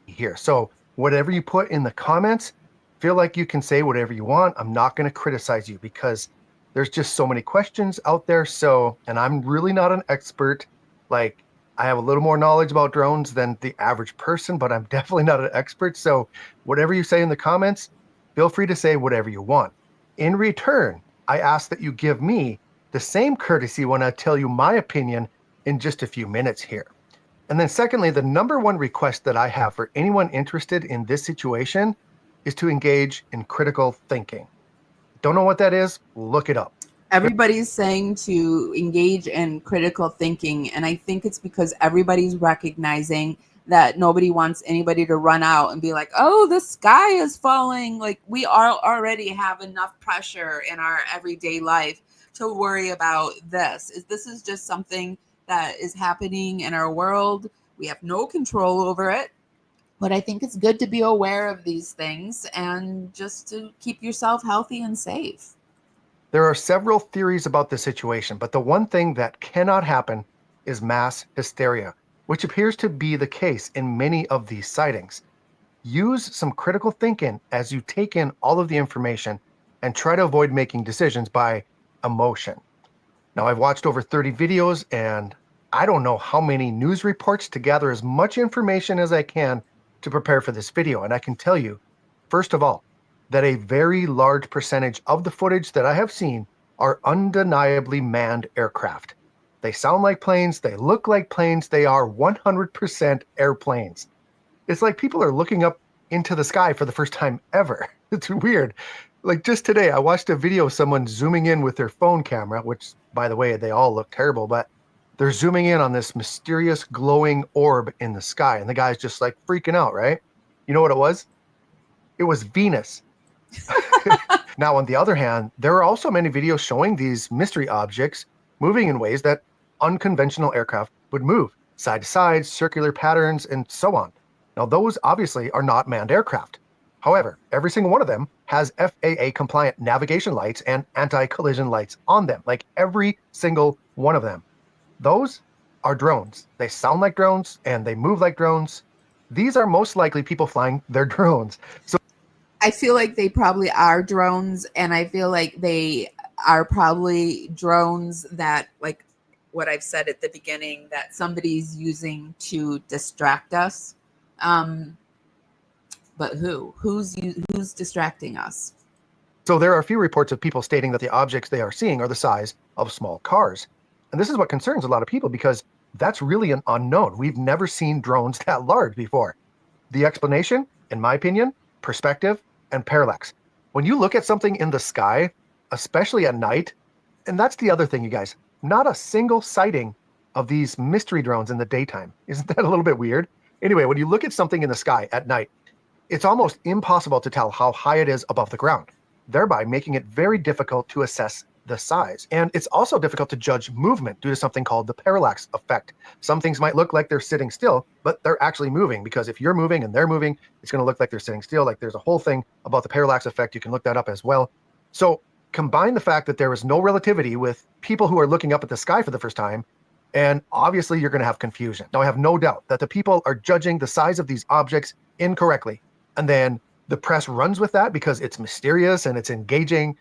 Here, so whatever you put in the comments, feel like you can say whatever you want. I'm not going to criticize you because there's just so many questions out there. So, and I'm really not an expert. Like, I have a little more knowledge about drones than the average person, but I'm definitely not an expert. So whatever you say in the comments, feel free to say whatever you want. In return, I ask that you give me the same courtesy when I tell you my opinion in just a few minutes here. And then secondly, the number one request that I have for anyone interested in this situation is to engage in critical thinking. Don't know what that is? Look it up. Everybody's saying to engage in critical thinking, and I think it's because everybody's recognizing that nobody wants anybody to run out and be like, oh, the sky is falling. Like, we already have enough pressure in our everyday life to worry about this. This is just something that is happening in our world. We have no control over it. But I think it's good to be aware of these things and just to keep yourself healthy and safe. There are several theories about the situation, but the one thing that cannot happen is mass hysteria, which appears to be the case in many of these sightings. Use some critical thinking as you take in all of the information and try to avoid making decisions by emotion. Now, I've watched over 30 videos and I don't know how many news reports to gather as much information as I can to prepare for this video. And I can tell you, first of all, that a very large percentage of the footage that I have seen are undeniably manned aircraft. They sound like planes, they look like planes, they are 100% airplanes. It's like people are looking up into the sky for the first time ever. It's weird. Like just today, I watched a video of someone zooming in with their phone camera, which, by the way, they all look terrible, but they're zooming in on this mysterious glowing orb in the sky. And the guy's just like freaking out, right? You know what it was? It was Venus. Now, on the other hand, there are also many videos showing these mystery objects moving in ways that unconventional aircraft would move, side to side, circular patterns, and so on. Now, those obviously are not manned aircraft. However, every single one of them has FAA-compliant navigation lights and anti-collision lights on them, like every single one of them. Those are drones. They sound like drones, and they move like drones. These are most likely people flying their drones. So I feel like they probably are drones, and I feel like they are probably drones that, like what I've said at the beginning, that somebody's using to distract us. But who's distracting us? So there are a few reports of people stating that the objects they are seeing are the size of small cars. And this is what concerns a lot of people because that's really an unknown. We've never seen drones that large before. The explanation, in my opinion, perspective and parallax. When you look at something in the sky, especially at night, and that's the other thing, you guys, not a single sighting of these mystery drones in the daytime. Isn't that a little bit weird? Anyway, when you look at something in the sky at night, it's almost impossible to tell how high it is above the ground, thereby making it very difficult to assess the size. And it's also difficult to judge movement due to something called the parallax effect. Some things might look like they're sitting still, but they're actually moving, because if you're moving and they're moving, it's going to look like they're sitting still. Like, there's a whole thing about the parallax effect. You can look that up as well. So combine the fact that there is no relativity with people who are looking up at the sky for the first time, and obviously you're going to have confusion. Now, I have no doubt that the people are judging the size of these objects incorrectly. And then the press runs with that because it's mysterious and it's engaging.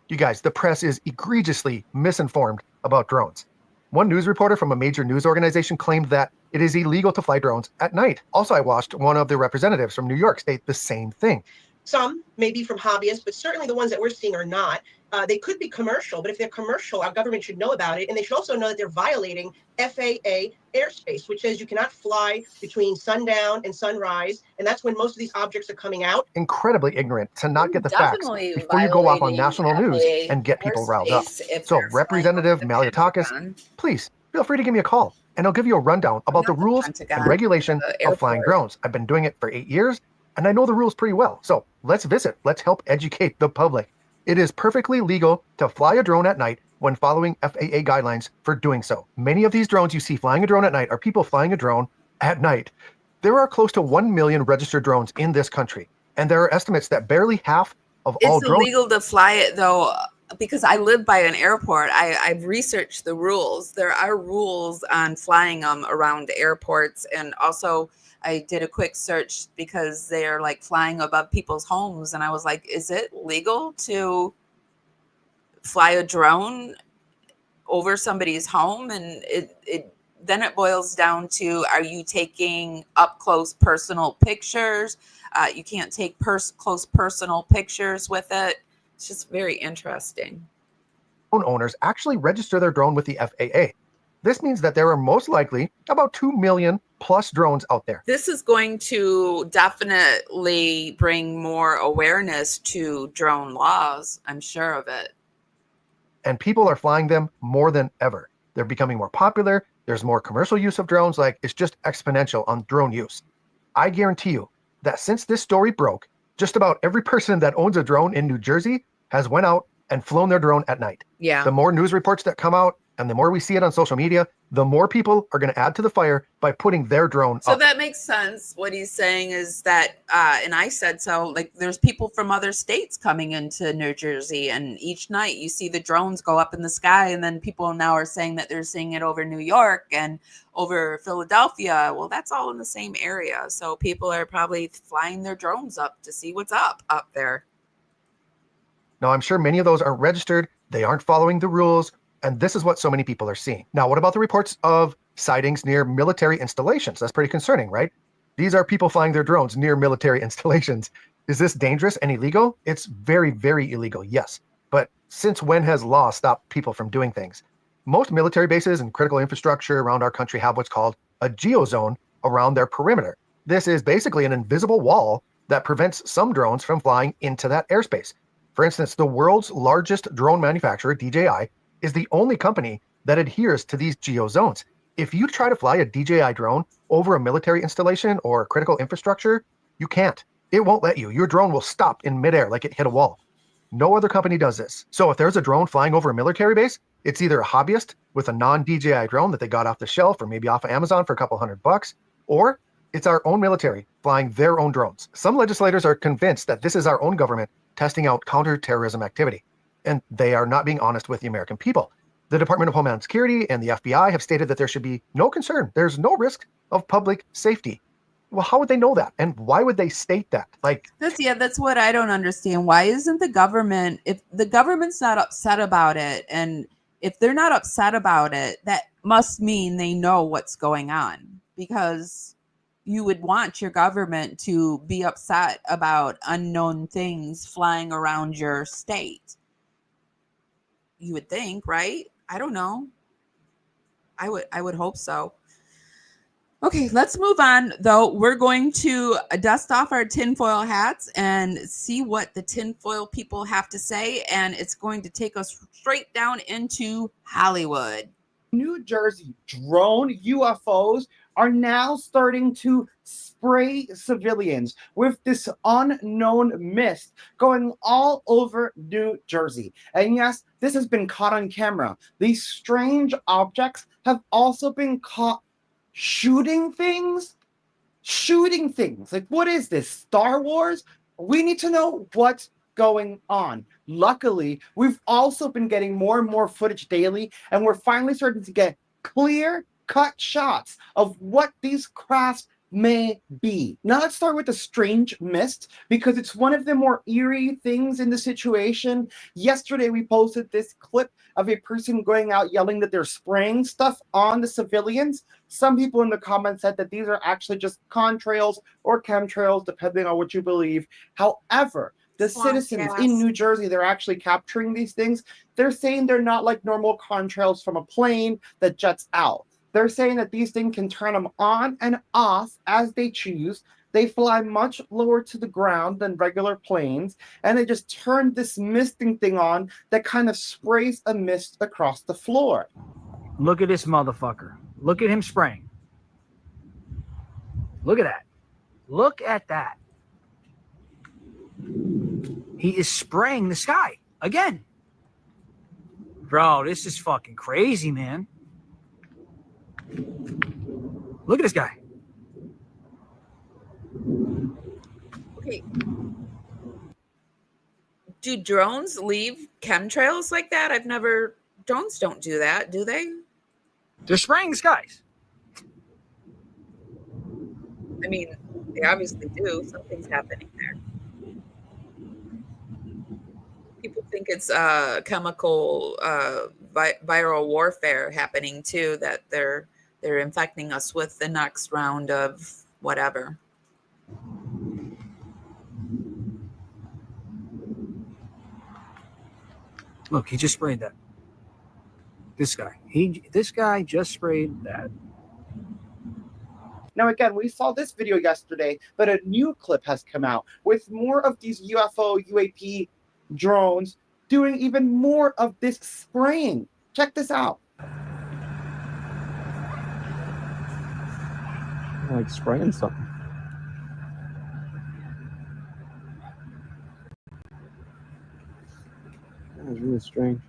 You guys, the press is egregiously misinformed about drones. One news reporter from a major news organization claimed that it is illegal to fly drones at night. Also, I watched one of the representatives from New York state the same thing. Some may be from hobbyists, but certainly the ones that we're seeing are not. They could be commercial, but if they're commercial, our government should know about it. And they should also know that they're violating FAA airspace, which says you cannot fly between sundown and sunrise. And that's when most of these objects are coming out. Incredibly ignorant to not get the facts before you go off on national news and get people riled up. So Representative Maliotakis, please feel free to give me a call and I'll give you a rundown about the rules and regulation of flying drones. I've been doing it for 8 years and I know the rules pretty well. So let's visit. Let's help educate the public. It is perfectly legal to fly a drone at night when following FAA guidelines for doing so. Many of these drones you see flying a drone at night are people flying a drone at night. There are close to 1 million registered drones in this country, and there are estimates that barely half of all drones... It's illegal to fly it, though, because I live by an airport. I've researched the rules. There are rules on flying them around airports, and also I did a quick search because they're like flying above people's homes, and I was like, is it legal to fly a drone over somebody's home? And then it boils down to, are you taking up close personal pictures? You can't take close personal pictures with it. It's just very interesting. Drone owners actually register their drone with the FAA. This means that there are most likely about 2 million plus drones out there. This is going to definitely bring more awareness to drone laws. I'm sure of it. And people are flying them more than ever. They're becoming more popular. There's more commercial use of drones. Like, it's just exponential on drone use. I guarantee you that since this story broke, just about every person that owns a drone in New Jersey has went out and flown their drone at night. Yeah. The more news reports that come out, and the more we see it on social media, the more people are going to add to the fire by putting their drone up. So that makes sense. What he's saying is that, and I said so, like, there's people from other states coming into New Jersey, and each night you see the drones go up in the sky, and then people now are saying that they're seeing it over New York and over Philadelphia. Well, that's all in the same area. So people are probably flying their drones up to see what's up there. Now, I'm sure many of those aren't registered. They aren't following the rules. And this is what so many people are seeing. Now, what about the reports of sightings near military installations? That's pretty concerning, right? These are people flying their drones near military installations. Is this dangerous and illegal? It's very, very illegal, yes. But since when has law stopped people from doing things? Most military bases and critical infrastructure around our country have what's called a geozone around their perimeter. This is basically an invisible wall that prevents some drones from flying into that airspace. For instance, the world's largest drone manufacturer, DJI, is the only company that adheres to these geozones. If you try to fly a DJI drone over a military installation or critical infrastructure, you can't. It won't let you. Your drone will stop in midair like it hit a wall. No other company does this. So if there's a drone flying over a military base, it's either a hobbyist with a non-DJI drone that they got off the shelf or maybe off of Amazon for a couple $100, or It's our own military flying their own drones. Some legislators are convinced that this is our own government testing out counterterrorism activity, and they are not being honest with the American people. The Department of Homeland Security and the FBI have stated that there should be no concern. There's no risk of public safety. Well, how would they know that? And why would they state that? That's what I don't understand. Why isn't the government, if the government's not upset about it, and if they're not upset about it, that must mean they know what's going on, because you would want your government to be upset about unknown things flying around your state. You would think, right? I don't know. I would hope so. Okay, let's move on, though. We're going to dust off our tinfoil hats and see what the tinfoil people have to say, and it's going to take us straight down into Hollywood. New Jersey drone UFOs are now starting to spray civilians with this unknown mist going all over New Jersey. And yes, this has been caught on camera. These strange objects have also been caught shooting things. Like, what is this, Star Wars? We need to know what's going on. Luckily, we've also been getting more and more footage daily, and we're finally starting to get clear cut shots of what these crafts may be. Now let's start with the strange mist, because it's one of the more eerie things in the situation. Yesterday we posted this clip of a person going out yelling that they're spraying stuff on the civilians. Some people in the comments said that these are actually just contrails or chemtrails, depending on what you believe. However, the citizens in New Jersey, they're actually capturing these things. They're saying they're not like normal contrails from a plane that jets out. They're saying that these things can turn them on and off as they choose. They fly much lower to the ground than regular planes, and they just turn this misting thing on that kind of sprays a mist across the floor. Look at this motherfucker. Look at him spraying. Look at that. Look at that. He is spraying the sky again. Bro, this is fucking crazy, man. Look at this guy. Okay. Do drones leave chemtrails like that? Drones don't do that, do they? They're spraying the skies. I mean, they obviously do. Something's happening there. People think it's chemical viral warfare happening too, that they're infecting us with the next round of whatever. Look, he just sprayed that. This guy just sprayed that. Now, again, we saw this video yesterday, but a new clip has come out with more of these UFO, UAP drones doing even more of this spraying. Check this out. Like spraying something. That was really strange.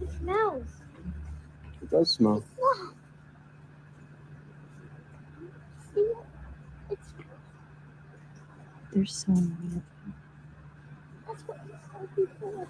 It smells. It does smell. See it? It's There's so many of them. That's what you said before.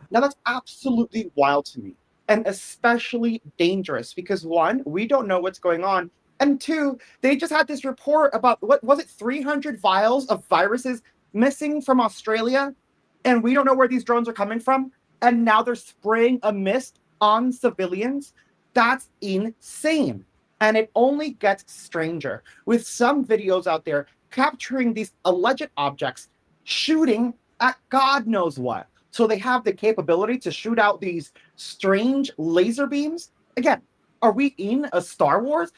Now, that's absolutely wild to me, and especially dangerous because, one, we don't know what's going on, and two, they just had this report about, what was it, 300 vials of viruses missing from Australia, and we don't know where these drones are coming from, and now they're spraying a mist on civilians. That's insane. And it only gets stranger, with some videos out there capturing these alleged objects shooting at God knows what. So they have the capability to shoot out these strange laser beams. Again, are we in a Star Wars?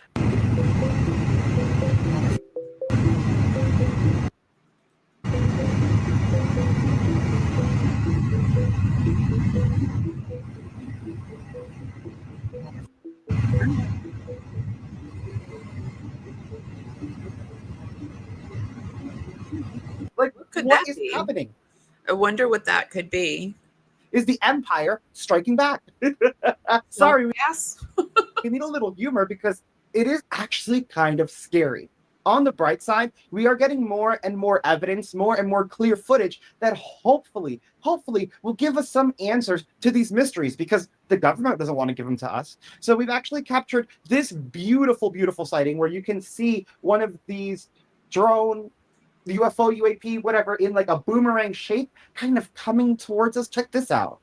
Like, Could what that is be? happening? I wonder what that could be. Is the Empire striking back? Sorry, Yes. we need a little humor because it is actually kind of scary. On the bright side, we are getting more and more evidence, more and more clear footage that hopefully will give us some answers to these mysteries because the government doesn't want to give them to us. So we've actually captured this beautiful, beautiful sighting where you can see one of these drone, the UFO, UAP, whatever, in like a boomerang shape, kind of coming towards us. Check this out.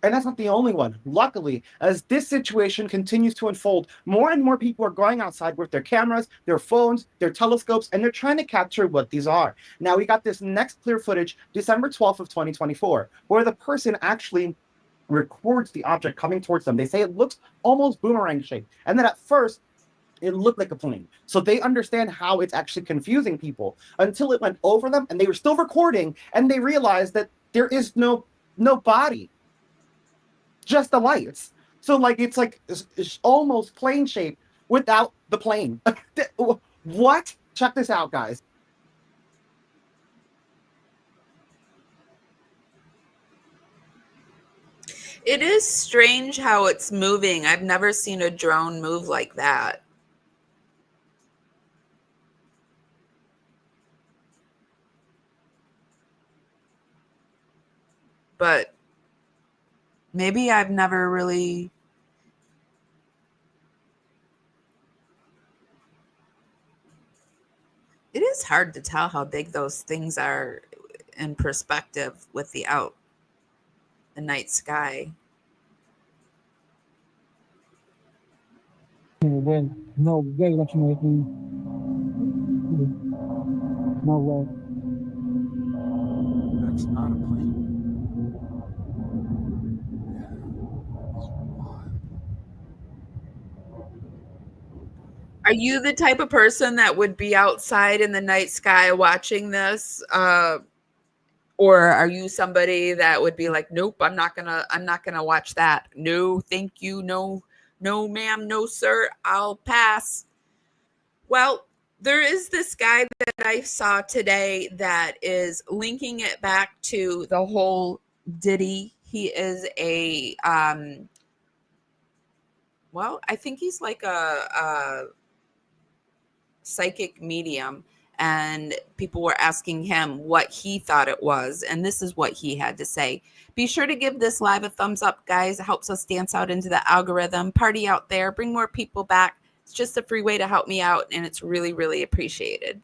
And that's not the only one. Luckily, as this situation continues to unfold, more and more people are going outside with their cameras, their phones, their telescopes, and they're trying to capture what these are. Now, we got this next clear footage, December 12th of 2024, where the person actually records the object coming towards them. They say it looks almost boomerang shaped. And then at first, it looked like a plane. So they understand how it's actually confusing people until it went over them and they were still recording and they realized that there is no body. Just the lights. So like it's almost plane shaped without the plane. What? Check this out, guys. It is strange how it's moving. I've never seen a drone move like that. But maybe I've never really it is hard to tell how big those things are in perspective with the night sky. No way that you make me. No way. That's not a plane. Are you the type of person that would be outside in the night sky watching this? Or are you somebody that would be like, nope, I'm not gonna watch that. No, thank you. No, ma'am, no, sir. I'll pass. Well, there is this guy that I saw today that is linking it back to the whole Diddy. He is a well, I think he's like a psychic medium, and people were asking him what he thought it was, and this is what he had to say. Be sure to give this live a thumbs up, guys. It helps us dance out into the algorithm. Party out there, bring more people back. It's just a free way to help me out, and it's really, really appreciated.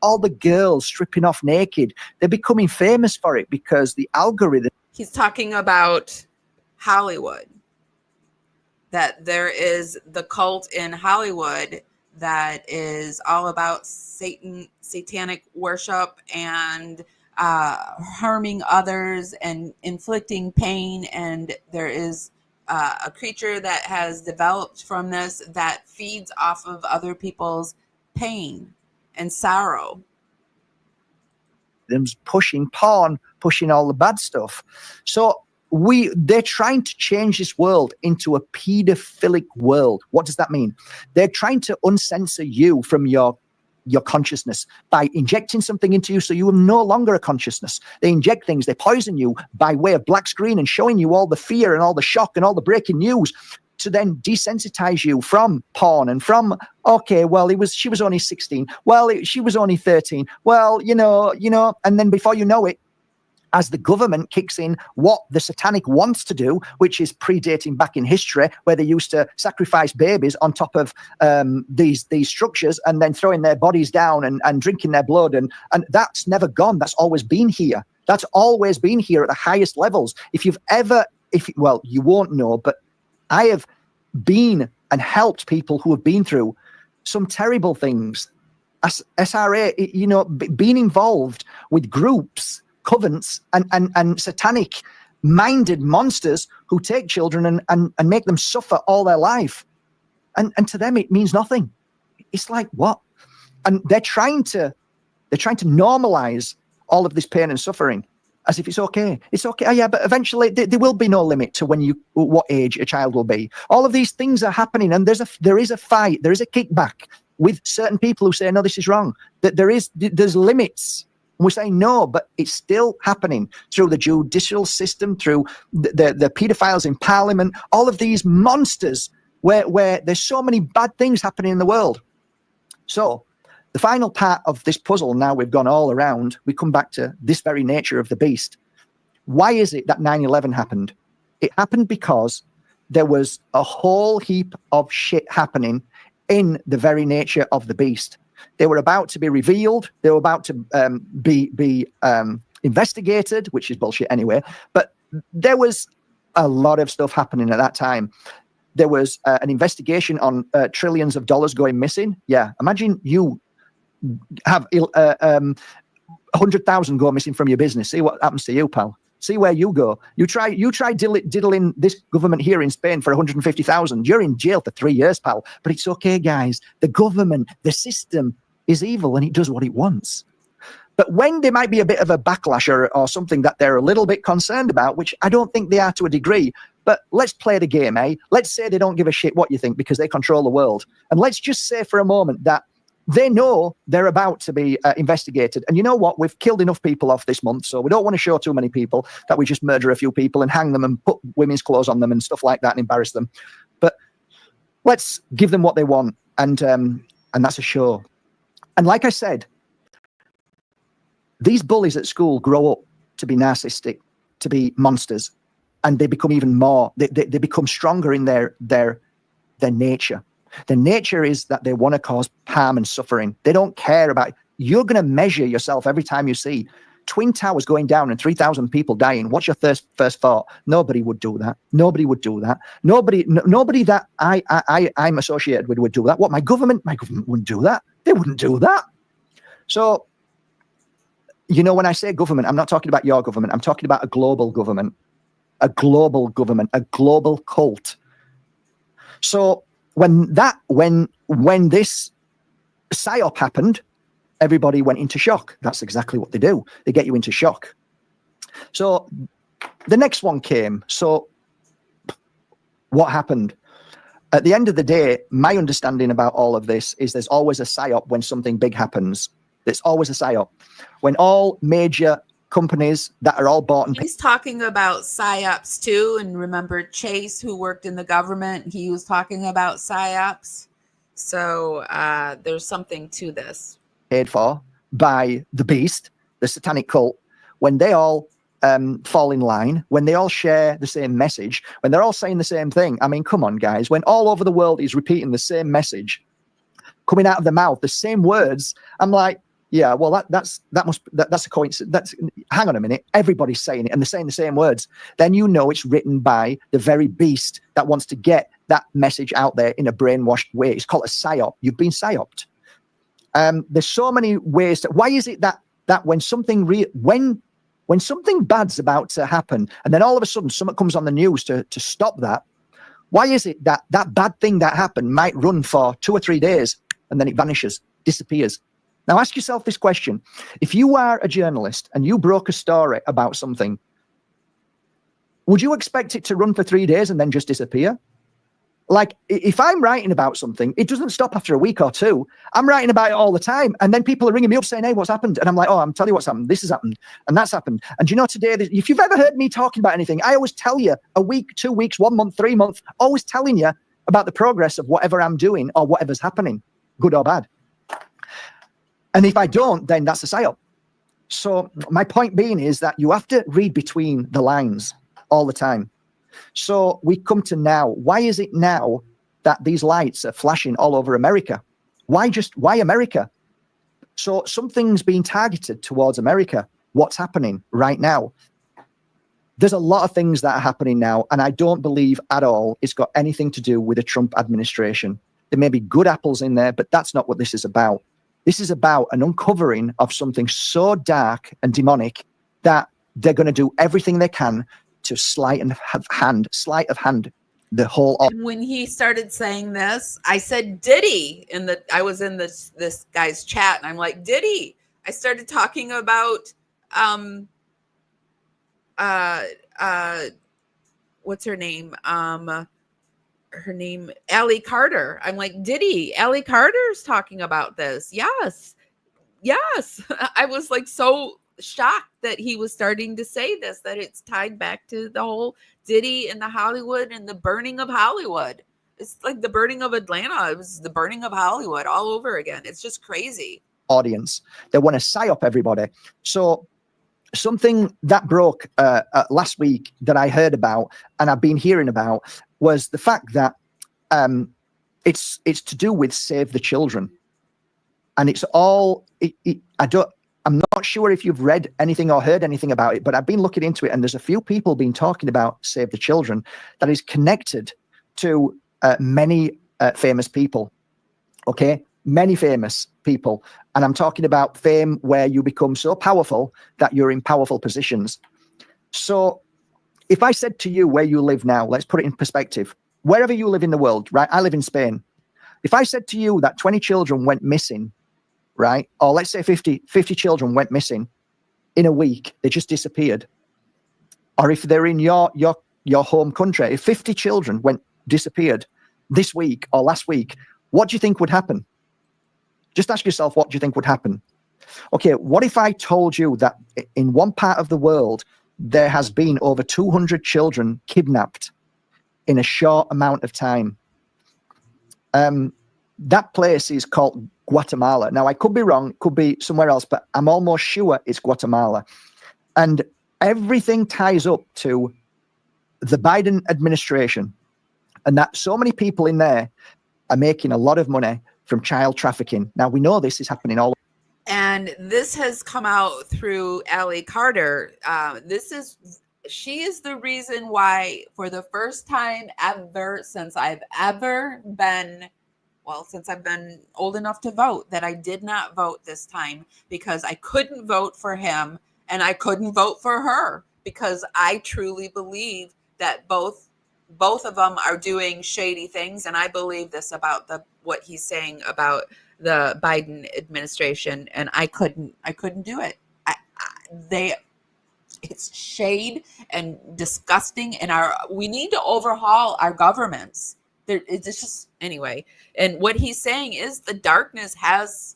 All the girls stripping off naked, they're becoming famous for it because the algorithm. He's talking about Hollywood, that there is the cult in Hollywood that is all about satanic worship and harming others and inflicting pain. And there is a creature that has developed from this that feeds off of other people's pain and sorrow. Them's pushing porn, pushing all the bad stuff. So they're trying to change this world into a pedophilic world. What does that mean? They're trying to uncensor you from your consciousness by injecting something into you so you are no longer a consciousness. They inject things, they poison you by way of black screen and showing you all the fear and all the shock and all the breaking news to then desensitize you from porn and from, okay, well, she was only 16. Well, she was only 13. Well, you know, and then before you know it, as the government kicks in what the satanic wants to do, which is predating back in history, where they used to sacrifice babies on top of these structures and then throwing their bodies down and drinking their blood. And that's never gone. That's always been here. That's always been here at the highest levels. Well, you won't know, but I have been and helped people who have been through some terrible things. SRA, being involved with groups, covens and satanic minded monsters who take children and make them suffer all their life. And to them, it means nothing. It's like, what? And they're trying to normalize all of this pain and suffering. as if it's okay. It's okay. Oh, yeah, but eventually there will be no limit to what age a child will be. All of these things are happening, and there is a fight, there is a kickback with certain people who say, no, this is wrong. That there's limits. And we're saying no, but it's still happening through the judicial system, through the paedophiles in parliament, all of these monsters where there's so many bad things happening in the world. So the final part of this puzzle, now we've gone all around, we come back to this very nature of the beast. Why is it that 9/11 happened? It happened because there was a whole heap of shit happening in the very nature of the beast. They were about to be revealed. They were about to be investigated, which is bullshit anyway. But there was a lot of stuff happening at that time. There was an investigation on trillions of dollars going missing. Yeah, imagine you have 100,000 go missing from your business. See what happens to you, pal. See where you go. You try diddling this government here in Spain for 150,000. You're in jail for 3 years, pal. But it's okay, guys. The government, the system is evil and it does what it wants. But when there might be a bit of a backlash or something that they're a little bit concerned about, which I don't think they are to a degree, but let's play the game, eh? Let's say they don't give a shit what you think because they control the world. And let's just say for a moment that they know they're about to be investigated. And you know what? We've killed enough people off this month, so we don't want to show too many people that we just murder a few people and hang them and put women's clothes on them and stuff like that and embarrass them. But let's give them what they want, and that's a show. And like I said, these bullies at school grow up to be narcissistic, to be monsters, and they become even more. They become stronger in their nature. Their nature is that they want to cause harm and suffering. They don't care about. You're going to measure yourself every time you see Twin Towers going down and 3,000 people dying. What's your first thought? Nobody would do that. Nobody would do that. Nobody that I'm associated with would do that. What, my government? My government wouldn't do that. They wouldn't do that. So, you know, when I say government, I'm not talking about your government. I'm talking about a global government, a global cult. So when this psyop happened, everybody went into shock. That's exactly what they do. They get you into shock. So the next one came. So what happened? At the end of the day, my understanding about all of this is there's always a psyop when something big happens. There's always a psyop. When all major companies that are all bought and paid. He's talking about psyops too. And remember Chase, who worked in the government, he was talking about psyops. So there's something to this. Paid for by the beast, the satanic cult, when they all fall in line, when they all share the same message, when they're all saying the same thing. I mean, come on, guys. When all over the world is repeating the same message, coming out of the mouth, the same words, I'm like, yeah, well, that's a coincidence. Hang on a minute. Everybody's saying it and they're saying the same words. Then you know it's written by the very beast that wants to get that message out there in a brainwashed way. It's called a psyop. You've been psyoped. There's so many ways. Why is it that when something when something bad's about to happen, and then all of a sudden something comes on the news to stop that? Why is it that that bad thing that happened might run for 2 or 3 days and then it vanishes, disappears? Now ask yourself this question. If you are a journalist and you broke a story about something, would you expect it to run for 3 days and then just disappear? Like, if I'm writing about something, it doesn't stop after a week or two. I'm writing about it all the time. And then people are ringing me up saying, hey, what's happened? And I'm like, oh, I'm telling you what's happened. This has happened. And that's happened. And you know, today, if you've ever heard me talking about anything, I always tell you a week, 2 weeks, 1 month, 3 months, always telling you about the progress of whatever I'm doing or whatever's happening, good or bad. And if I don't, then that's a psyop. So my point being is that you have to read between the lines all the time. So we come to now. Why is it now that these lights are flashing all over America? Why America? So something's being targeted towards America. What's happening right now? There's a lot of things that are happening now, and I don't believe at all it's got anything to do with the Trump administration. There may be good apples in there, but that's not what this is about. This is about an uncovering of something so dark and demonic that they're going to do everything they can to sleight of hand the whole. When he started saying this, I said, Diddy, I was in this guy's chat, and I'm like, Diddy. I started talking about what's her name? Her name, Allie Carter. I'm like, Diddy, Allie Carter's talking about this. Yes. I was like so shocked that he was starting to say this, that it's tied back to the whole Diddy and the Hollywood and the burning of Hollywood. It's like the burning of Atlanta. It was the burning of Hollywood all over again. It's just crazy. Audience. They want to psyop everybody. So something that broke last week that I heard about and I've been hearing about was the fact that it's to do with Save the Children, and it's all. I'm not sure if you've read anything or heard anything about it, but I've been looking into it, and there's a few people been talking about Save the Children that is connected to many famous people. Okay, many famous people, and I'm talking about fame where you become so powerful that you're in powerful positions. So if I said to you where you live now, let's put it in perspective, wherever you live in the world, right? I live in Spain. If I said to you that 20 children went missing, right? Or let's say 50 children went missing in a week, they just disappeared. Or if they're in your home country, if 50 children disappeared this week or last week, what do you think would happen? Just ask yourself, what do you think would happen? Okay, what if I told you that in one part of the world, there has been over 200 children kidnapped in a short amount of time? That place is called Guatemala. Now, I could be wrong, could be somewhere else, but I'm almost sure it's Guatemala. And everything ties up to the Biden administration, and that so many people in there are making a lot of money from child trafficking. Now, we know this is happening all. And this has come out through Allie Carter. She is the reason why, for the first time ever since I've been old enough to vote, that I did not vote this time, because I couldn't vote for him and I couldn't vote for her, because I truly believe that both of them are doing shady things. And I believe this about what he's saying about the Biden administration, and I couldn't do it. It's shade and disgusting, and we need to overhaul our governments. It's just, anyway. And what he's saying is the darkness has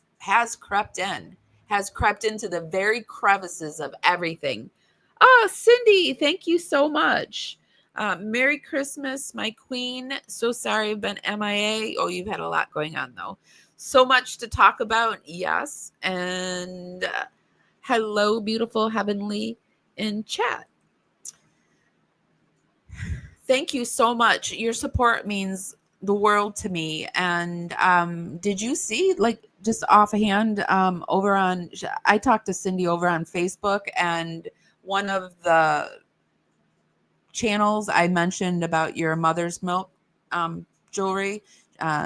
crept into the very crevices of everything. Cindy, thank you so much. Merry Christmas, my queen. So sorry I've been MIA. Oh, you've had a lot going on, though. So much to talk about. Yes. And hello, beautiful heavenly in chat. Thank you so much. Your support means the world to me. And did you see, like, just offhand, I talked to Cindy over on Facebook, and one of the channels I mentioned about your mother's milk jewelry,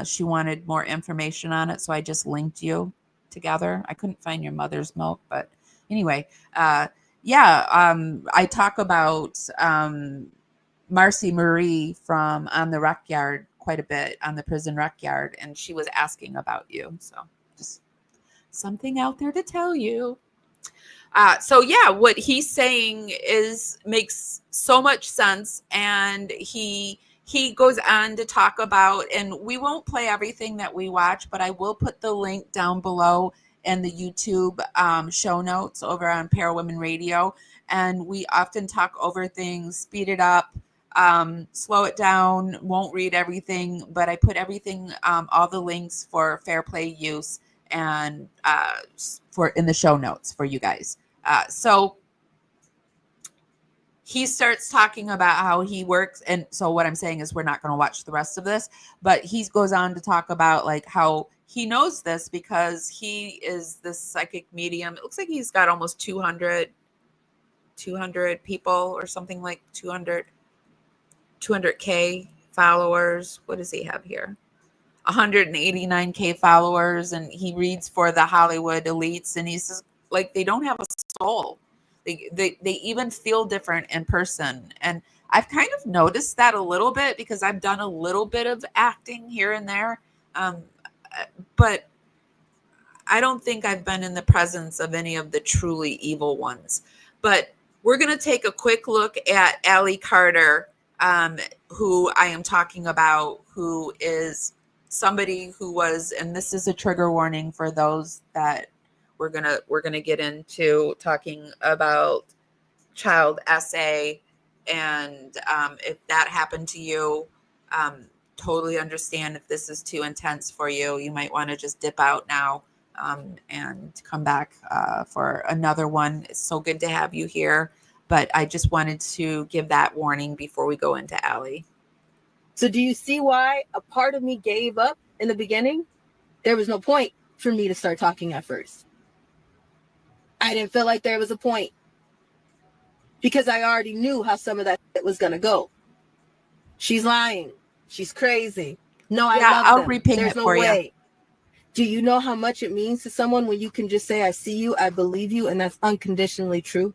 she wanted more information on it, so I just linked you together. I couldn't find your mother's milk, but anyway, I talk about Marcy Marie from On the Rec Yard quite a bit, on the prison rec yard, and she was asking about you, so just something out there to tell you. What he's saying makes so much sense, and he goes on to talk about, and we won't play everything that we watch, but I will put the link down below in the YouTube show notes over on Parawomen Radio, and we often talk over things, speed it up, slow it down, won't read everything, but I put everything, all the links for fair play use and in the show notes for you guys. So he starts talking about how he works. And so what I'm saying is we're not going to watch the rest of this, but he goes on to talk about like how he knows this because he is this psychic medium. It looks like he's got almost 200 people or something, like 200K followers. What does he have here? 189K followers. And he reads for the Hollywood elites. And he says, like, they don't have a soul. They even feel different in person. And I've kind of noticed that a little bit because I've done a little bit of acting here and there. But I don't think I've been in the presence of any of the truly evil ones. But we're going to take a quick look at Allie Carter, who I am talking about, who is somebody who was, and this is a trigger warning for those that we're gonna get into talking about child SA, and if that happened to you, totally understand if this is too intense for you. You might want to just dip out now and come back for another one. It's so good to have you here, but I just wanted to give that warning before we go into Allie. So do you see why a part of me gave up in the beginning? There was no point for me to start talking at first. I didn't feel like there was a point because I already knew how some of that was going to go. She's lying. She's crazy. No, I love I'll them. reping There's it no for way. you. Do you know how much it means to someone when you can just say, I see you, I believe you, and that's unconditionally true?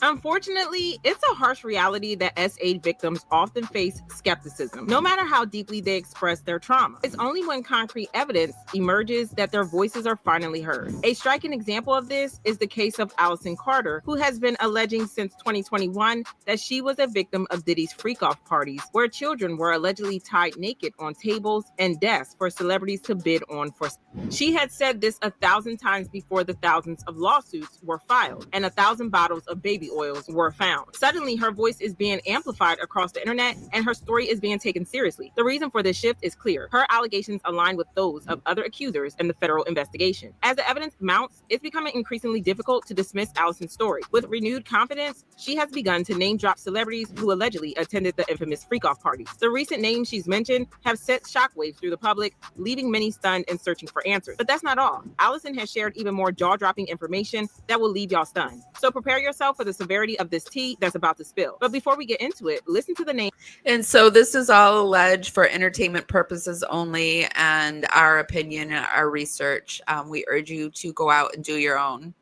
Unfortunately, it's a harsh reality that SA victims often face skepticism, no matter how deeply they express their trauma. It's only when concrete evidence emerges that their voices are finally heard. A striking example of this is the case of Allison Carter, who has been alleging since 2021 that she was a victim of Diddy's freak-off parties, where children were allegedly tied naked on tables and desks for celebrities to bid on for. She had said this 1,000 times before the thousands of lawsuits were filed and 1,000 bottles of baby oils were found. Suddenly, her voice is being amplified across the internet and her story is being taken seriously. The reason for this shift is clear. Her allegations align with those of other accusers in the federal investigation. As the evidence mounts, it's becoming increasingly difficult to dismiss Allison's story. With renewed confidence, she has begun to name drop celebrities who allegedly attended the infamous freak-off parties. The recent names she's mentioned have sent shockwaves through the public, leaving many stunned and searching for answers. But that's not all. Allison has shared even more jaw-dropping information that will leave y'all stunned. So prepare yourself for the severity of this tea that's about to spill. But before we get into it, listen to the name. And so this is all alleged for entertainment purposes only, and our opinion and our research. We urge you to go out and do your own.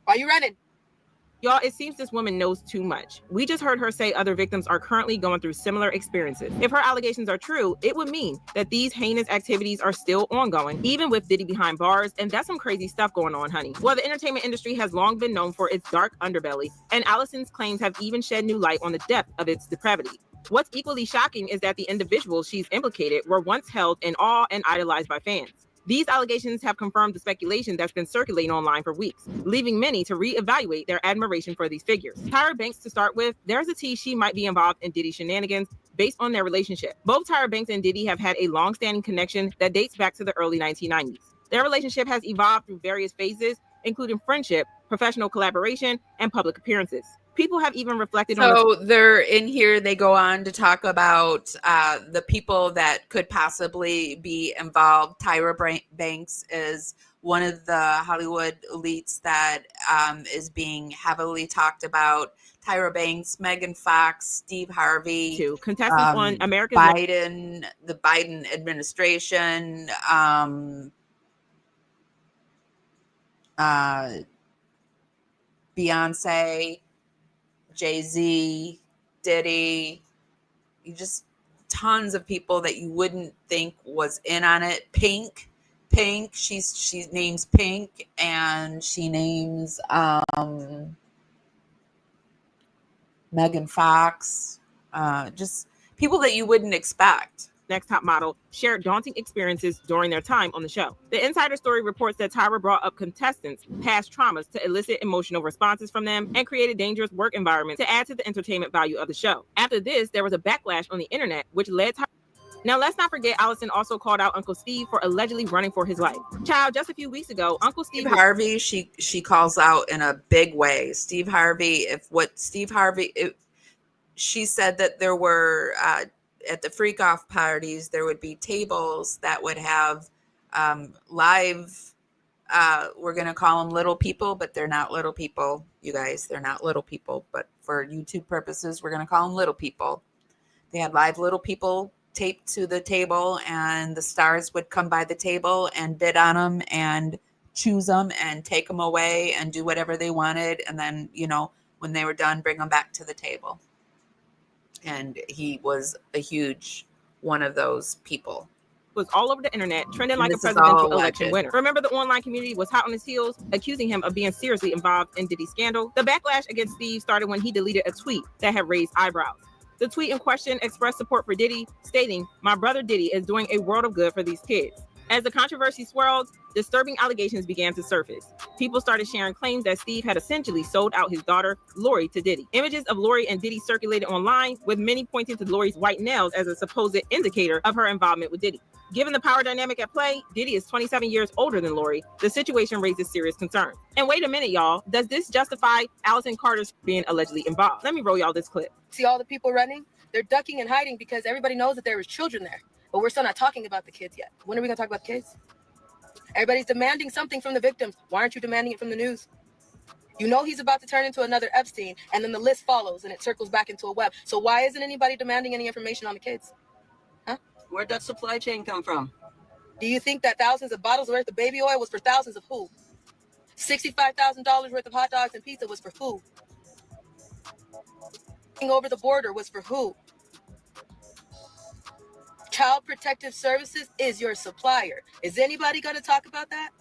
Why are you running? Y'all, it seems this woman knows too much. We just heard her say other victims are currently going through similar experiences. If her allegations are true, it would mean that these heinous activities are still ongoing, even with Diddy behind bars, and that's some crazy stuff going on, honey. Well, the entertainment industry has long been known for its dark underbelly, and Allison's claims have even shed new light on the depth of its depravity. What's equally shocking is that the individuals she's implicated were once held in awe and idolized by fans. These allegations have confirmed the speculation that's been circulating online for weeks, leaving many to reevaluate their admiration for these figures. Tyra Banks, to start with, there's a tea she might be involved in Diddy shenanigans based on their relationship. Both Tyra Banks and Diddy have had a long-standing connection that dates back to the early 1990s. Their relationship has evolved through various phases, including friendship, professional collaboration, and public appearances. People have even reflected on. So they're in here. They go on to talk about the people that could possibly be involved. Tyra Banks is one of the Hollywood elites that is being heavily talked about. Tyra Banks, Megan Fox, Steve Harvey, contestants on America's Biden, the Biden administration, Beyonce, Jay-Z, Diddy, just tons of people that you wouldn't think was in on it. Pink, she names Pink, and she names Megan Fox, just people that you wouldn't expect. Next Top Model shared daunting experiences during their time on the show. The Insider Story reports that Tyra brought up contestants' past traumas to elicit emotional responses from them and created dangerous work environments to add to the entertainment value of the show. After this, there was a backlash on the internet, which led to. Now, let's not forget Allison also called out Uncle Steve for allegedly running for his life. Child, just a few weeks ago, Uncle Steve Harvey, she calls out in a big way. Steve Harvey, she said that there were at the freak off parties, there would be tables that would have live, we're going to call them little people, but they're not little people, you guys. They're not little people, but for YouTube purposes, we're going to call them little people. They had live little people taped to the table, and the stars would come by the table and bid on them and choose them and take them away and do whatever they wanted. And then, when they were done, bring them back to the table. And he was a huge one of those people. was all over the internet, trending And like a this is all presidential election alleged. winner. Remember, the online community was hot on his heels, accusing him of being seriously involved in Diddy's scandal. The backlash against Steve started when he deleted a tweet that had raised eyebrows. The tweet in question expressed support for Diddy, stating, "My brother Diddy is doing a world of good for these kids." As the controversy swirled, disturbing allegations began to surface. People started sharing claims that Steve had essentially sold out his daughter, Lori, to Diddy. Images of Lori and Diddy circulated online, with many pointing to Lori's white nails as a supposed indicator of her involvement with Diddy. Given the power dynamic at play, Diddy is 27 years older than Lori. The situation raises serious concern. And wait a minute, y'all. Does this justify Allison Carter's being allegedly involved? Let me roll y'all this clip. See all the people running? They're ducking and hiding because everybody knows that there was children there. But we're still not talking about the kids yet. When are we going to talk about the kids? Everybody's demanding something from the victims. Why aren't you demanding it from the news? You know he's about to turn into another Epstein, and then the list follows and it circles back into a web. So why isn't anybody demanding any information on the kids? Huh? Where'd that supply chain come from? Do you think that thousands of bottles worth of baby oil was for thousands of who? $65,000 worth of hot dogs and pizza was for who? Over the border was for who? Child Protective Services is your supplier. Is anybody going to talk about that?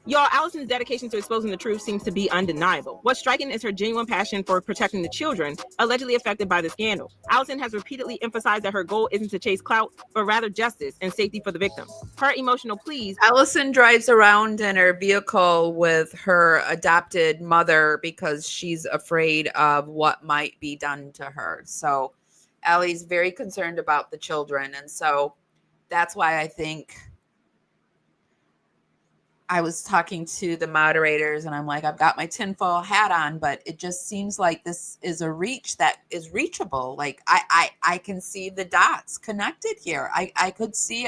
Y'all, Allison's dedication to exposing the truth seems to be undeniable. What's striking is her genuine passion for protecting the children allegedly affected by the scandal. Allison has repeatedly emphasized that her goal isn't to chase clout, but rather justice and safety for the victims. Her emotional pleas. Allison drives around in her vehicle with her adopted mother because she's afraid of what might be done to her. So Allie's very concerned about the children. And so that's why I think I was talking to the moderators and I'm like, I've got my tinfoil hat on, but it just seems like this is a reach that is reachable. Like I can see the dots connected here. I could see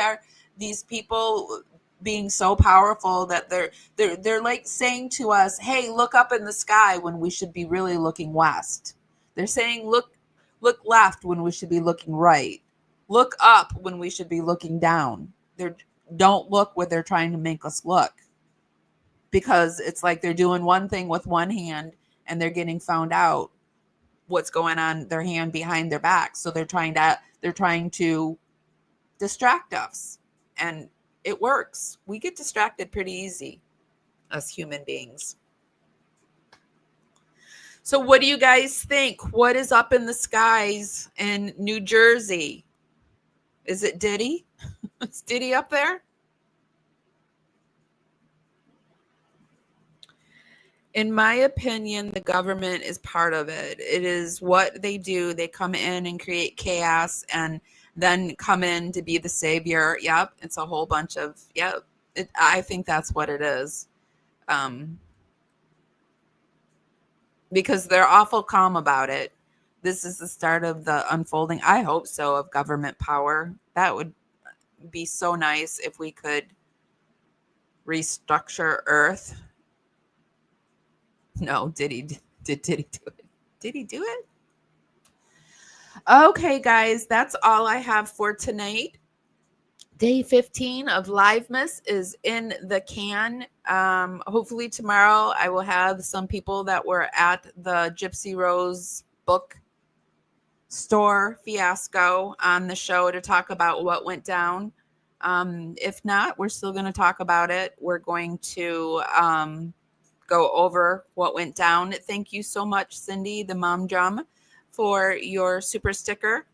these people being so powerful that they're like saying to us, hey, look up in the sky when we should be really looking west. They're saying, look left when we should be looking right. Look up when we should be looking down. Don't look where they're trying to make us look. Because it's like they're doing one thing with one hand and they're getting found out what's going on their hand behind their back. So they're trying to distract us, and it works. We get distracted pretty easy as human beings. So what do you guys think? What is up in the skies in New Jersey? Is it Diddy? Is Diddy up there? In my opinion, the government is part of it. It is what they do. They come in and create chaos and then come in to be the savior. Yep. It's a whole bunch of, yep. I think that's what it is. Because they're awful calm about it. This is the start of the unfolding, I hope so, of government power. That would be so nice if we could restructure Earth. No, did Diddy do it? Did he do it? Okay, guys, that's all I have for tonight. Day 15 of Livemas is in the can. Hopefully tomorrow I will have some people that were at the Gypsy Rose book store fiasco on the show to talk about what went down. If not, we're still going to talk about it. We're going to go over what went down. Thank you so much, Cindy, the mom drum, for your super sticker.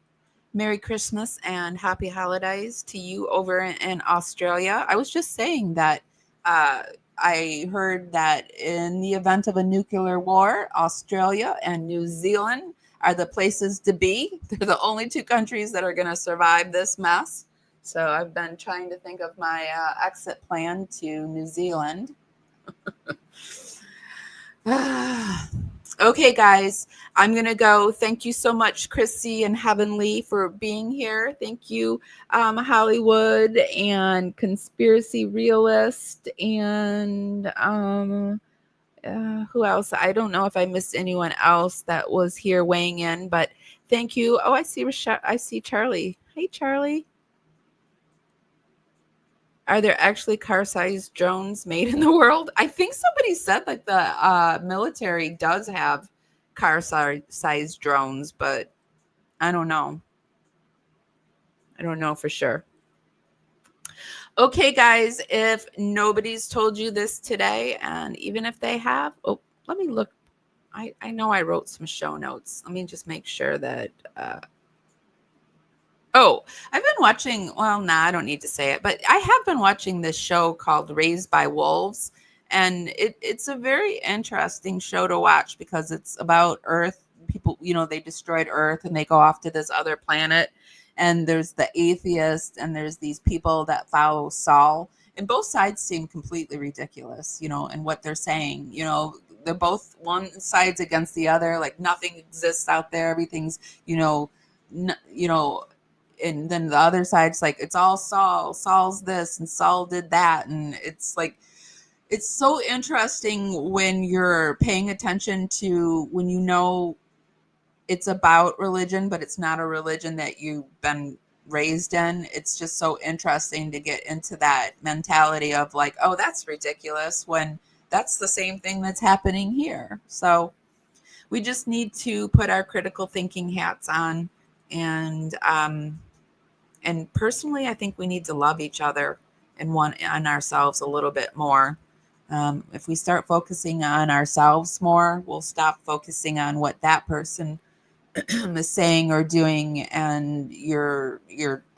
Merry Christmas and happy holidays to you over in Australia. I was just saying that I heard that in the event of a nuclear war, Australia and New Zealand are the places to be. They're the only two countries that are going to survive this mess. So I've been trying to think of my exit plan to New Zealand. Okay, guys, I'm going to go. Thank you so much, Chrissy and Heavenly, for being here. Thank you, Hollywood and Conspiracy Realist and who else? I don't know if I missed anyone else that was here weighing in, but thank you. Oh, I see Charlie. Hey, Charlie. Are there actually car-sized drones made in the world? I think somebody said that the military does have car-sized drones, but I don't know. I don't know for sure. Okay, guys, if nobody's told you this today, and even if they have, oh, let me look. I know I wrote some show notes. Let me just make sure that. Oh, I've been watching. Well, nah, I don't need to say it, but I have been watching this show called Raised by Wolves, and it's a very interesting show to watch because it's about Earth. People, they destroyed Earth and they go off to this other planet, and there's the atheists and there's these people that follow Saul, and both sides seem completely ridiculous, and what they're saying. They're both one side's against the other, like nothing exists out there, everything's, and then the other side's like, it's all Saul's this and Saul did that. And it's like, it's so interesting when you're paying attention to, when it's about religion, but it's not a religion that you've been raised in. It's just so interesting to get into that mentality of like, oh, that's ridiculous, when that's the same thing that's happening here. So we just need to put our critical thinking hats on, and personally, I think we need to love each other and on ourselves a little bit more. If we start focusing on ourselves more, we'll stop focusing on what that person is saying or doing, and you're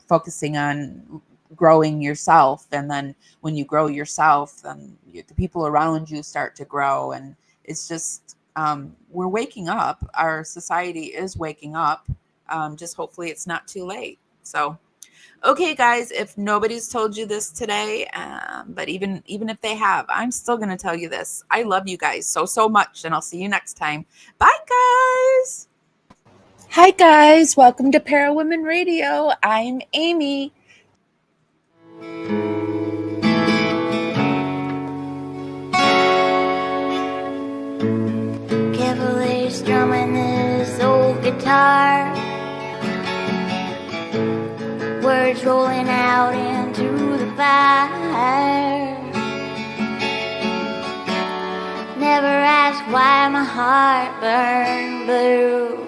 focusing on growing yourself. And then when you grow yourself, then the people around you start to grow. And it's just we're waking up. Our society is waking up. Just hopefully it's not too late. So. Okay, guys, if nobody's told you this today, but even if they have, I'm still going to tell you this. I love you guys so much, and I'll see you next time. Bye, guys. Hi, guys. Welcome to Para Women Radio. I'm Amy. Carefully strumming this old guitar, words rolling out into the fire. Never ask why my heart burned blue.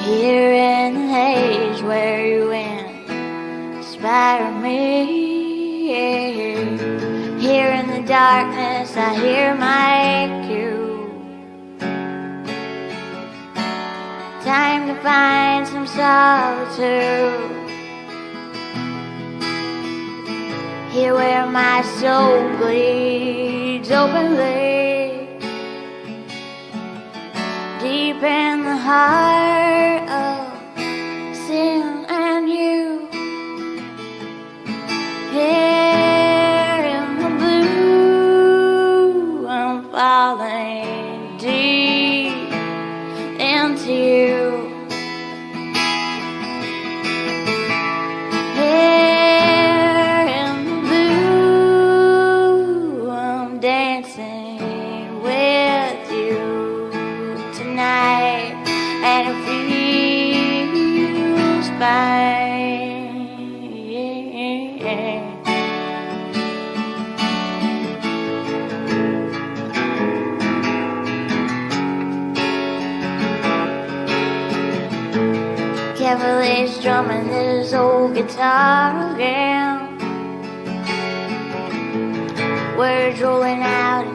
Here in the haze where you inspire me. Here in the darkness I hear my cue. Time to find some solitude. Here where my soul bleeds openly, deep in the heart of sin and you. Here in the blue, I'm falling deep into you. Here in the blue, I'm dancing with you tonight, and it feels fine. Carefully strumming this old guitar again, words rolling out